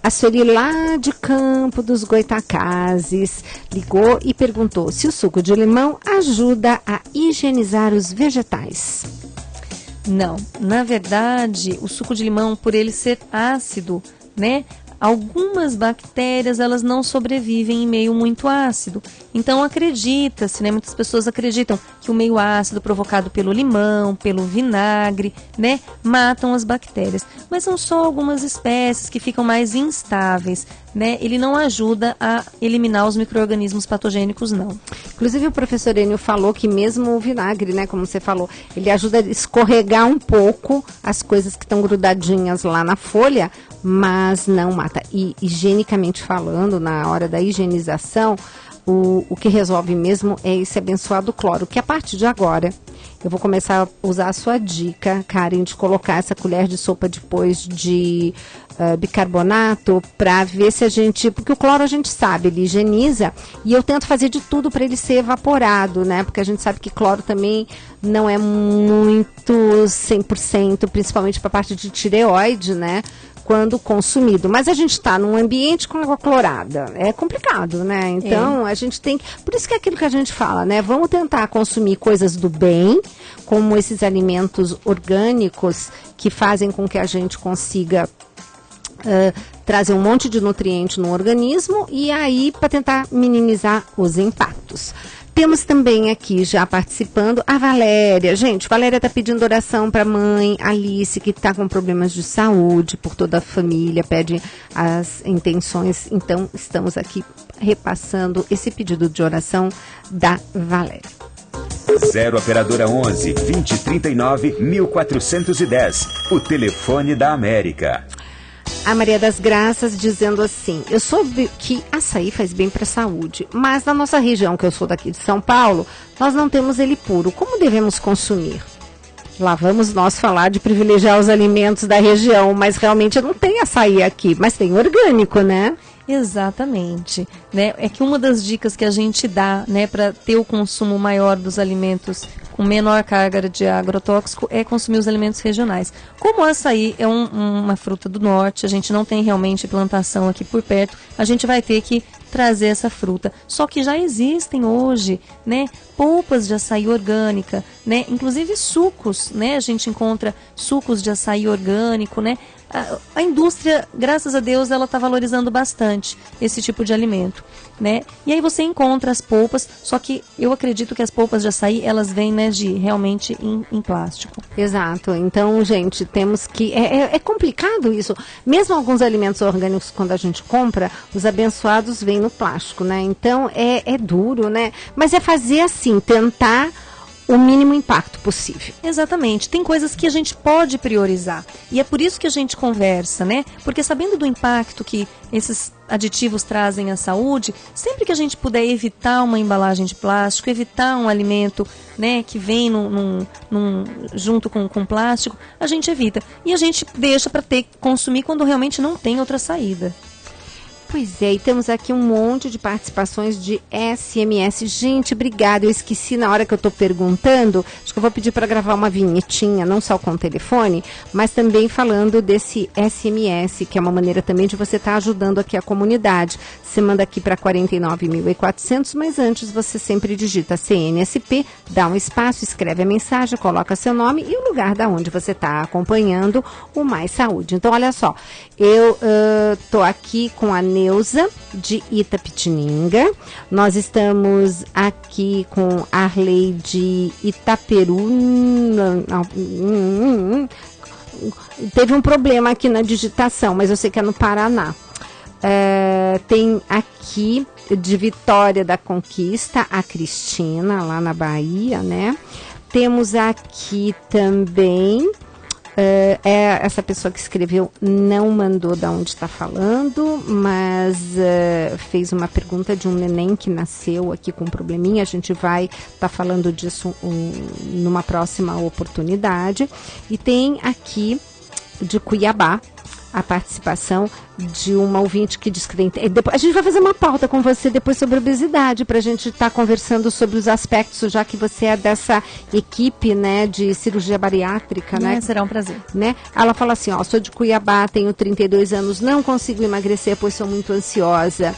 A Sueli lá de Campo dos Goitacazes ligou e perguntou se o suco de limão ajuda a higienizar os vegetais. Não, na verdade, o suco de limão, por ele ser ácido, né, algumas bactérias elas não sobrevivem em meio muito ácido. Então acredita-se, né, muitas pessoas acreditam que o meio ácido provocado pelo limão, pelo vinagre, né, matam as bactérias. Mas são só algumas espécies que ficam mais instáveis, né? Ele não ajuda a eliminar os micro-organismos patogênicos, não. Inclusive o professor Enio falou que mesmo o vinagre, né, como você falou, ele ajuda a escorregar um pouco as coisas que estão grudadinhas lá na folha, mas não mata. E higienicamente falando, na hora da higienização, o que resolve mesmo é esse abençoado cloro, que a partir de agora eu vou começar a usar a sua dica, Karen, de colocar essa colher de sopa depois de bicarbonato, para ver se a gente, porque o cloro a gente sabe, ele higieniza, e eu tento fazer de tudo para ele ser evaporado, né, porque a gente sabe que cloro também não é muito 100%, principalmente para a parte de tireoide, né, quando consumido. Mas a gente está num ambiente com água clorada. É complicado, né? Então, a gente tem... Por isso que é aquilo que a gente fala, né? Vamos tentar consumir coisas do bem, como esses alimentos orgânicos que fazem com que a gente consiga trazer um monte de nutriente no organismo e aí para tentar minimizar os impactos. Temos também aqui, já participando, a Valéria. Gente, Valéria está pedindo oração para a mãe Alice, que está com problemas de saúde, por toda a família, pede as intenções. Então, estamos aqui repassando esse pedido de oração da Valéria. 0 Operadora 11 2039 1410, o telefone da América. A Maria das Graças dizendo assim: eu soube que açaí faz bem para a saúde, mas na nossa região, que eu sou daqui de São Paulo, nós não temos ele puro. Como devemos consumir? Lá vamos nós falar de privilegiar os alimentos da região, mas realmente não tem açaí aqui, mas tem orgânico, né? Exatamente, né? É que uma das dicas que a gente dá, né, para ter o consumo maior dos alimentos com menor carga de agrotóxico é consumir os alimentos regionais. Como o açaí é uma fruta do norte, a gente não tem realmente plantação aqui por perto, a gente vai ter que trazer essa fruta. Só que já existem hoje, né, polpas de açaí orgânica, né, inclusive sucos, né, a gente encontra sucos de açaí orgânico, né. A indústria, graças a Deus, ela está valorizando bastante esse tipo de alimento, né? E aí você encontra as polpas, só que eu acredito que as polpas de açaí, elas vêm, né, realmente em plástico. Exato. Então, gente, temos que... É complicado isso. Mesmo alguns alimentos orgânicos, quando a gente compra, os abençoados vêm no plástico, né? Então, é duro, né? Mas é fazer assim, tentar o mínimo impacto possível. Exatamente. Tem coisas que a gente pode priorizar. E é por isso que a gente conversa, né? Porque sabendo do impacto que esses aditivos trazem à saúde, sempre que a gente puder evitar uma embalagem de plástico, evitar um alimento, né, que vem junto com plástico, a gente evita. E a gente deixa para consumir quando realmente não tem outra saída. Pois é, e temos aqui um monte de participações de SMS. Gente, obrigada. Eu esqueci na hora que eu estou perguntando. Acho que eu vou pedir para gravar uma vinhetinha, não só com o telefone, mas também falando desse SMS, que é uma maneira também de você estar ajudando aqui a comunidade. Você manda aqui para 49.400, mas antes você sempre digita CNSP, dá um espaço, escreve a mensagem, coloca seu nome e o lugar da onde você está acompanhando o Mais Saúde. Então, olha só, eu estou aqui com a Neuza, de Itapetininga. Nós estamos aqui com Arley de Itaperu. Teve um problema aqui na digitação, mas eu sei que é no Paraná. Tem aqui de Vitória da Conquista, a Cristina, lá na Bahia, né? Temos aqui também... essa pessoa que escreveu não mandou de onde está falando, mas fez uma pergunta de um neném que nasceu aqui com um probleminha. A gente vai estar falando disso numa próxima oportunidade. E tem aqui de Cuiabá a participação de uma ouvinte que diz que tem... A gente vai fazer uma pauta com você depois sobre obesidade, para a gente estar conversando sobre os aspectos, já que você é dessa equipe, né, de cirurgia bariátrica, né? Será um prazer. Né? Ela fala assim, ó, sou de Cuiabá, tenho 32 anos, não consigo emagrecer, pois sou muito ansiosa.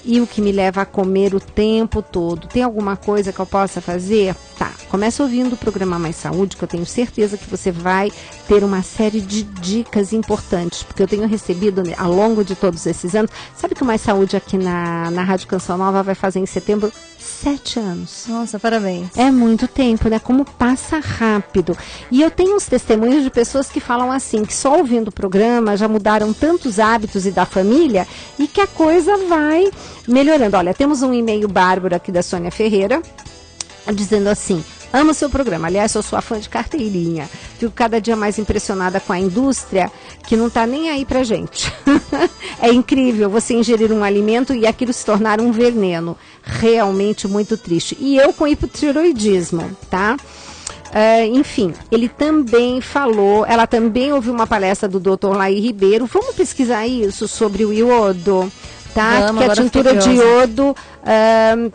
E o que me leva a comer o tempo todo. Tem alguma coisa que eu possa fazer? Tá, começa ouvindo o programa Mais Saúde, que eu tenho certeza que você vai ter uma série de dicas importantes, porque eu tenho recebido ao longo de todos esses anos. Sabe que o Mais Saúde aqui na Rádio Canção Nova vai fazer em setembro 7 anos. Nossa, parabéns. É muito tempo, né? Como passa rápido. E eu tenho uns testemunhos de pessoas que falam assim, que só ouvindo o programa já mudaram tantos hábitos e da família e que a coisa vai melhorando. Olha, temos um e-mail bárbaro aqui da Sônia Ferreira, dizendo assim: amo seu programa, aliás, eu sou a fã de carteirinha. Fico cada dia mais impressionada com a indústria que não está nem aí pra gente. É incrível você ingerir um alimento e aquilo se tornar um veneno. Realmente muito triste. E eu com hipotiroidismo, tá? Enfim, ele também falou, ela também ouviu uma palestra do Dr. Laí Ribeiro. Vamos pesquisar isso sobre o iodo? Tá? Vamos, que a tintura de iodo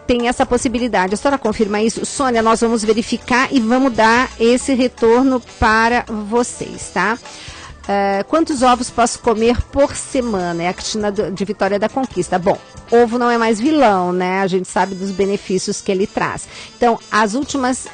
tem essa possibilidade. A senhora confirma isso? Sônia, nós vamos verificar e vamos dar esse retorno para vocês, tá? Quantos ovos posso comer por semana? É a Cristina de Vitória da Conquista. Bom, ovo não é mais vilão, né? A gente sabe dos benefícios que ele traz. Então,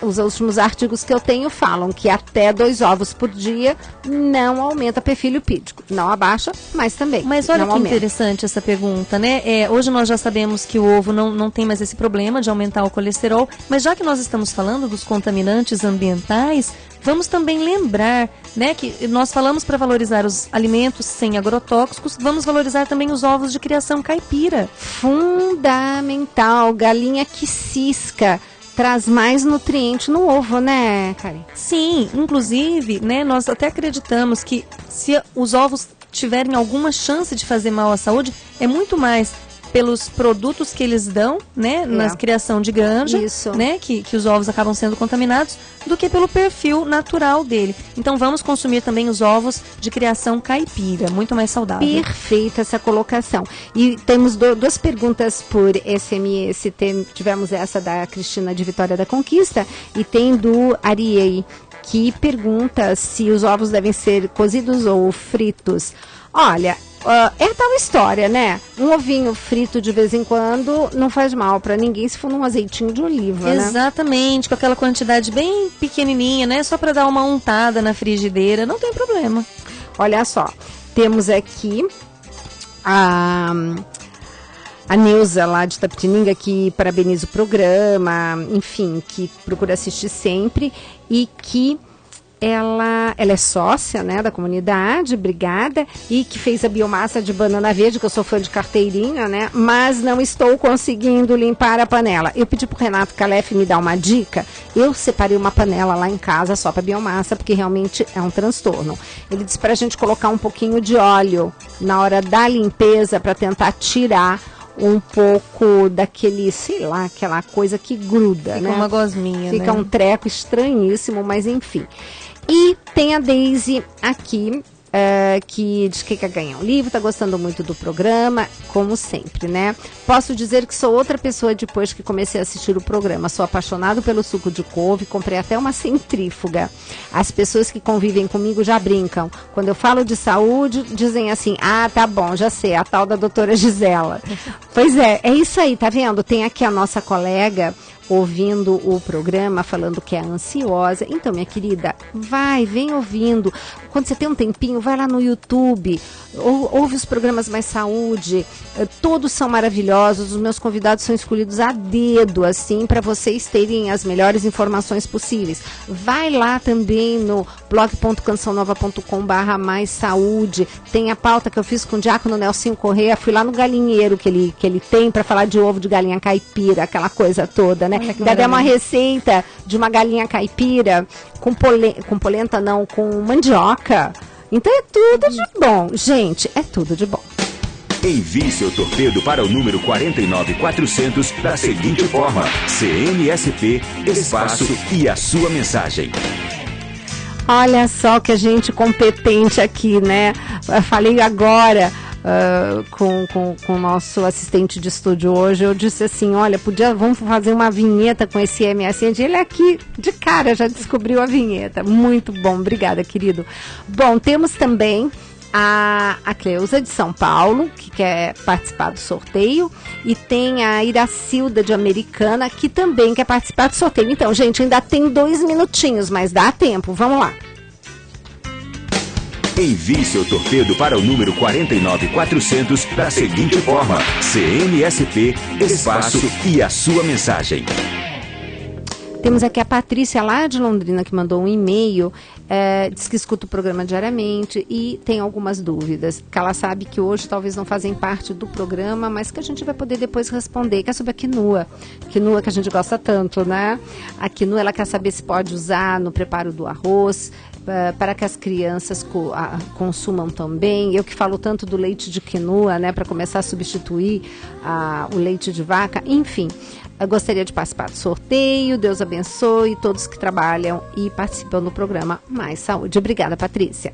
os últimos artigos que eu tenho falam que até 2 ovos por dia não aumenta perfil lipídico. Não abaixa, mas também Mas olha não que aumenta. interessante essa pergunta, né? Hoje nós já sabemos que o ovo não tem mais esse problema de aumentar o colesterol, mas já que nós estamos falando dos contaminantes ambientais, vamos também lembrar, né, que nós falamos para valorizar os alimentos sem agrotóxicos, vamos valorizar também os ovos de criação caipira. Fundamental, galinha que cisca. Traz mais nutriente no ovo, né, Karen? Sim, inclusive, né, nós até acreditamos que se os ovos tiverem alguma chance de fazer mal à saúde, é muito mais pelos produtos que eles dão, né, na criação de granja, né, que os ovos acabam sendo contaminados, do que pelo perfil natural dele. Então vamos consumir também os ovos de criação caipira, muito mais saudável. Perfeita essa colocação. E temos duas perguntas por SMS. Tivemos essa da Cristina de Vitória da Conquista e tem do Ariei, que pergunta se os ovos devem ser cozidos ou fritos. Olha, é tal história, né? Um ovinho frito de vez em quando não faz mal para ninguém se for num azeitinho de oliva, né? Exatamente, com aquela quantidade bem pequenininha, né? Só para dar uma untada na frigideira, não tem problema. Olha só, temos aqui a Neuza lá de Tapetininga, que parabeniza o programa, enfim, que procura assistir sempre e que ela é sócia, né, da comunidade, obrigada, e que fez a biomassa de banana verde, que eu sou fã de carteirinha, né, mas não estou conseguindo limpar a panela. Eu pedi pro Renato Calef me dar uma dica, eu separei uma panela lá em casa só para biomassa, porque realmente é um transtorno. Ele disse pra gente colocar um pouquinho de óleo na hora da limpeza para tentar tirar um pouco daquele, sei lá, aquela coisa que gruda, Fica né? uma gosminha, Fica né? um treco estranhíssimo, mas enfim. E tem a Daisy aqui, que diz que quer ganhar um livro, tá gostando muito do programa, como sempre, né? Posso dizer que sou outra pessoa depois que comecei a assistir o programa. Sou apaixonado pelo suco de couve, comprei até uma centrífuga. As pessoas que convivem comigo já brincam. Quando eu falo de saúde, dizem assim: ah, tá bom, já sei, a tal da doutora Gisela. Pois é isso aí, tá vendo? Tem aqui a nossa colega ouvindo o programa, falando que é ansiosa. Então, minha querida, vem ouvindo. Quando você tem um tempinho, vai lá no YouTube, ouve os programas Mais Saúde. Todos são maravilhosos. Os meus convidados são escolhidos a dedo, assim, para vocês terem as melhores informações possíveis. Vai lá também no blog.cançãonova.com/mais saúde. Tem a pauta que eu fiz com o Diácono Nelsinho Correia. Fui lá no galinheiro que ele tem para falar de ovo de galinha caipira, aquela coisa toda, né? Ainda deu uma receita de uma galinha caipira com polenta não, com mandioca. Então é tudo de bom. Gente, é tudo de bom. Envie seu torpedo para o número 49400 da seguinte forma: CNSP, espaço e a sua mensagem. Olha só que a gente competente aqui, né? Eu falei agora com o nosso assistente de estúdio hoje, eu disse assim, olha, vamos fazer uma vinheta com esse MS. Ele aqui, de cara, já descobriu a vinheta. Muito bom, obrigada, querido. Bom, temos também a Cleusa de São Paulo, que quer participar do sorteio, e tem a Iracilda de Americana, que também quer participar do sorteio. Então, gente, ainda tem 2 minutinhos, mas dá tempo. Vamos lá. Envie seu torpedo para o número 49400 da seguinte forma: CNSP, espaço e a sua mensagem. Temos aqui a Patrícia lá de Londrina, que mandou um e-mail, diz que escuta o programa diariamente e tem algumas dúvidas, que ela sabe que hoje talvez não fazem parte do programa, mas que a gente vai poder depois responder, que é sobre a quinua. Quinua que a gente gosta tanto, né? A quinua, ela quer saber se pode usar no preparo do arroz, para que as crianças consumam também. Eu que falo tanto do leite de quinua, né, para começar a substituir o leite de vaca, enfim. Eu gostaria de participar do sorteio. Deus abençoe todos que trabalham e participam do programa Mais Saúde. Obrigada, Patrícia.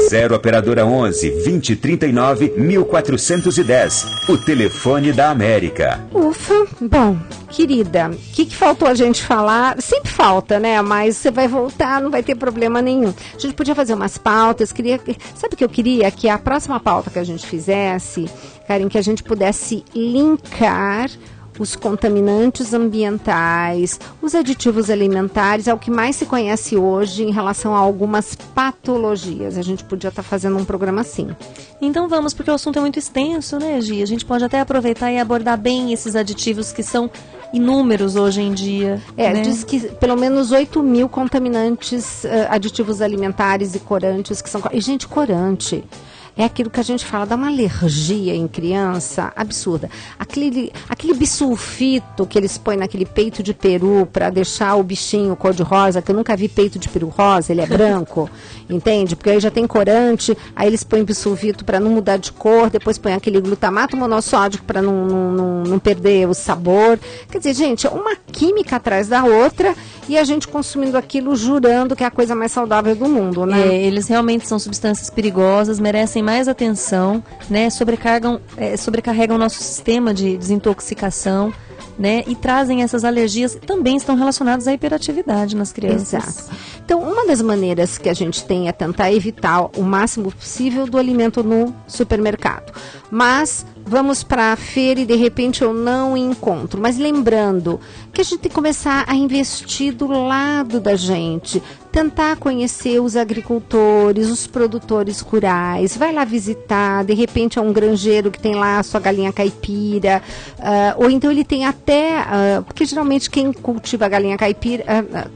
0 operadora 11 2039 1410. O telefone da América. Ufa, bom, querida, o que faltou a gente falar? Sempre falta, né? Mas você vai voltar, não vai ter problema nenhum. A gente podia fazer umas pautas, sabe o que eu queria? Que a próxima pauta que a gente fizesse, Karen, que a gente pudesse linkar os contaminantes ambientais, os aditivos alimentares, é o que mais se conhece hoje em relação a algumas patologias. A gente podia estar fazendo um programa assim. Então vamos, porque o assunto é muito extenso, né, Gi? A gente pode até aproveitar e abordar bem esses aditivos que são inúmeros hoje em dia. Né? Diz que pelo menos 8.000 contaminantes, aditivos alimentares e corantes que são... E, gente, corante... É aquilo que a gente fala, dá uma alergia em criança absurda. Aquele bisulfito que eles põem naquele peito de peru para deixar o bichinho cor-de-rosa, que eu nunca vi peito de peru rosa, ele é branco, entende? Porque aí já tem corante, aí eles põem bisulfito para não mudar de cor, depois põem aquele glutamato monossódico para não perder o sabor. Quer dizer, gente, é uma química atrás da outra e a gente consumindo aquilo jurando que é a coisa mais saudável do mundo, né? Eles realmente são substâncias perigosas, merecem mais atenção, né? Sobrecarregam o nosso sistema de desintoxicação, né? E trazem essas alergias que também estão relacionadas à hiperatividade nas crianças. Exato. Então, uma das maneiras que a gente tem é tentar evitar o máximo possível do alimento no supermercado. Mas vamos para a feira e de repente eu não encontro. Mas lembrando que a gente tem que começar a investir do lado da gente. Tentar conhecer os agricultores, os produtores rurais, vai lá visitar, de repente é um granjeiro que tem lá a sua galinha caipira, ou então ele tem até, porque geralmente quem cultiva a galinha caipira,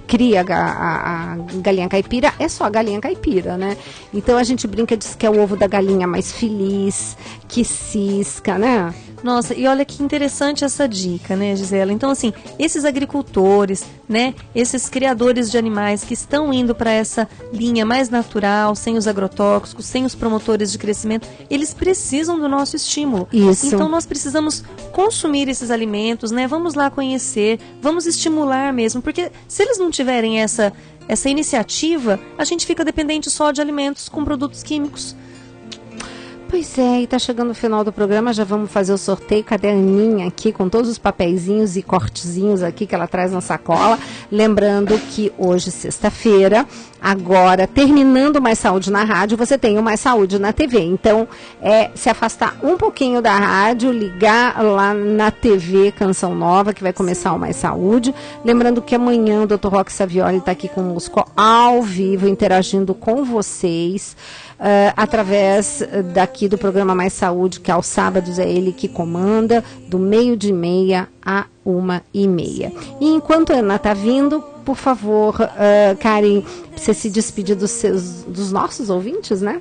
cria a galinha caipira, é só a galinha caipira, né? Então a gente brinca, diz que é o ovo da galinha mais feliz, que cisca, né? Nossa, e olha que interessante essa dica, né, Gisela? Então, assim, esses agricultores, né, esses criadores de animais que estão indo para essa linha mais natural, sem os agrotóxicos, sem os promotores de crescimento, eles precisam do nosso estímulo. Isso. Então, nós precisamos consumir esses alimentos, né? Vamos lá conhecer, vamos estimular mesmo, porque se eles não tiverem essa iniciativa, a gente fica dependente só de alimentos com produtos químicos. Pois é, e tá chegando o final do programa, já vamos fazer o sorteio. Cadê a Aninha aqui com todos os papeizinhos e cortezinhos aqui que ela traz na sacola? Lembrando que hoje, sexta-feira, agora, terminando o Mais Saúde na rádio, você tem o Mais Saúde na TV. Então, se afastar um pouquinho da rádio, ligar lá na TV Canção Nova, que vai começar o Mais Saúde. Lembrando que amanhã o Dr. Roque Savioli está aqui conosco ao vivo, interagindo com vocês. Através daqui do programa Mais Saúde, que aos sábados é ele que comanda, do 12h30 a 1h30. E enquanto a Ana está vindo, por favor, Karen, você se despedir dos nossos ouvintes, né?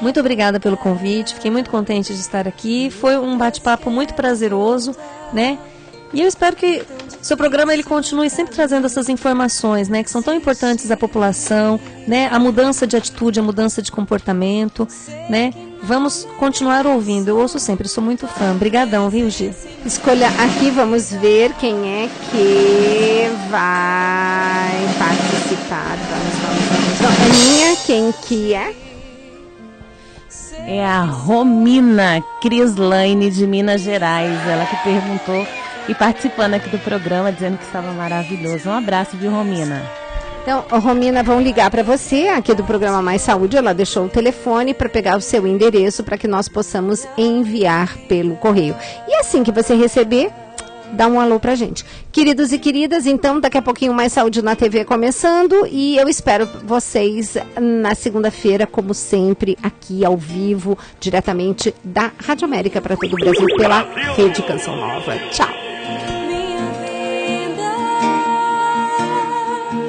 Muito obrigada pelo convite, fiquei muito contente de estar aqui, foi um bate-papo muito prazeroso, né? E eu espero que seu programa ele continue sempre trazendo essas informações, né, que são tão importantes à população, né, a mudança de atitude, a mudança de comportamento, né? Vamos continuar ouvindo, eu ouço sempre, eu sou muito fã. Obrigadão, viu, Gi? Escolha aqui, vamos ver quem é que vai participar. Vamos. Aninha, quem que é? É a Romina Crislaine de Minas Gerais, ela que perguntou e participando aqui do programa, dizendo que estava maravilhoso. Um abraço, viu, Romina? Então, Romina, vão ligar para você aqui do programa Mais Saúde. Ela deixou o telefone para pegar o seu endereço para que nós possamos enviar pelo correio. E assim que você receber, dá um alô pra gente. Queridos e queridas, então daqui a pouquinho Mais Saúde na TV começando e eu espero vocês na segunda-feira, como sempre, aqui ao vivo, diretamente da Rádio América para todo o Brasil, pela Rede Canção Nova. Tchau!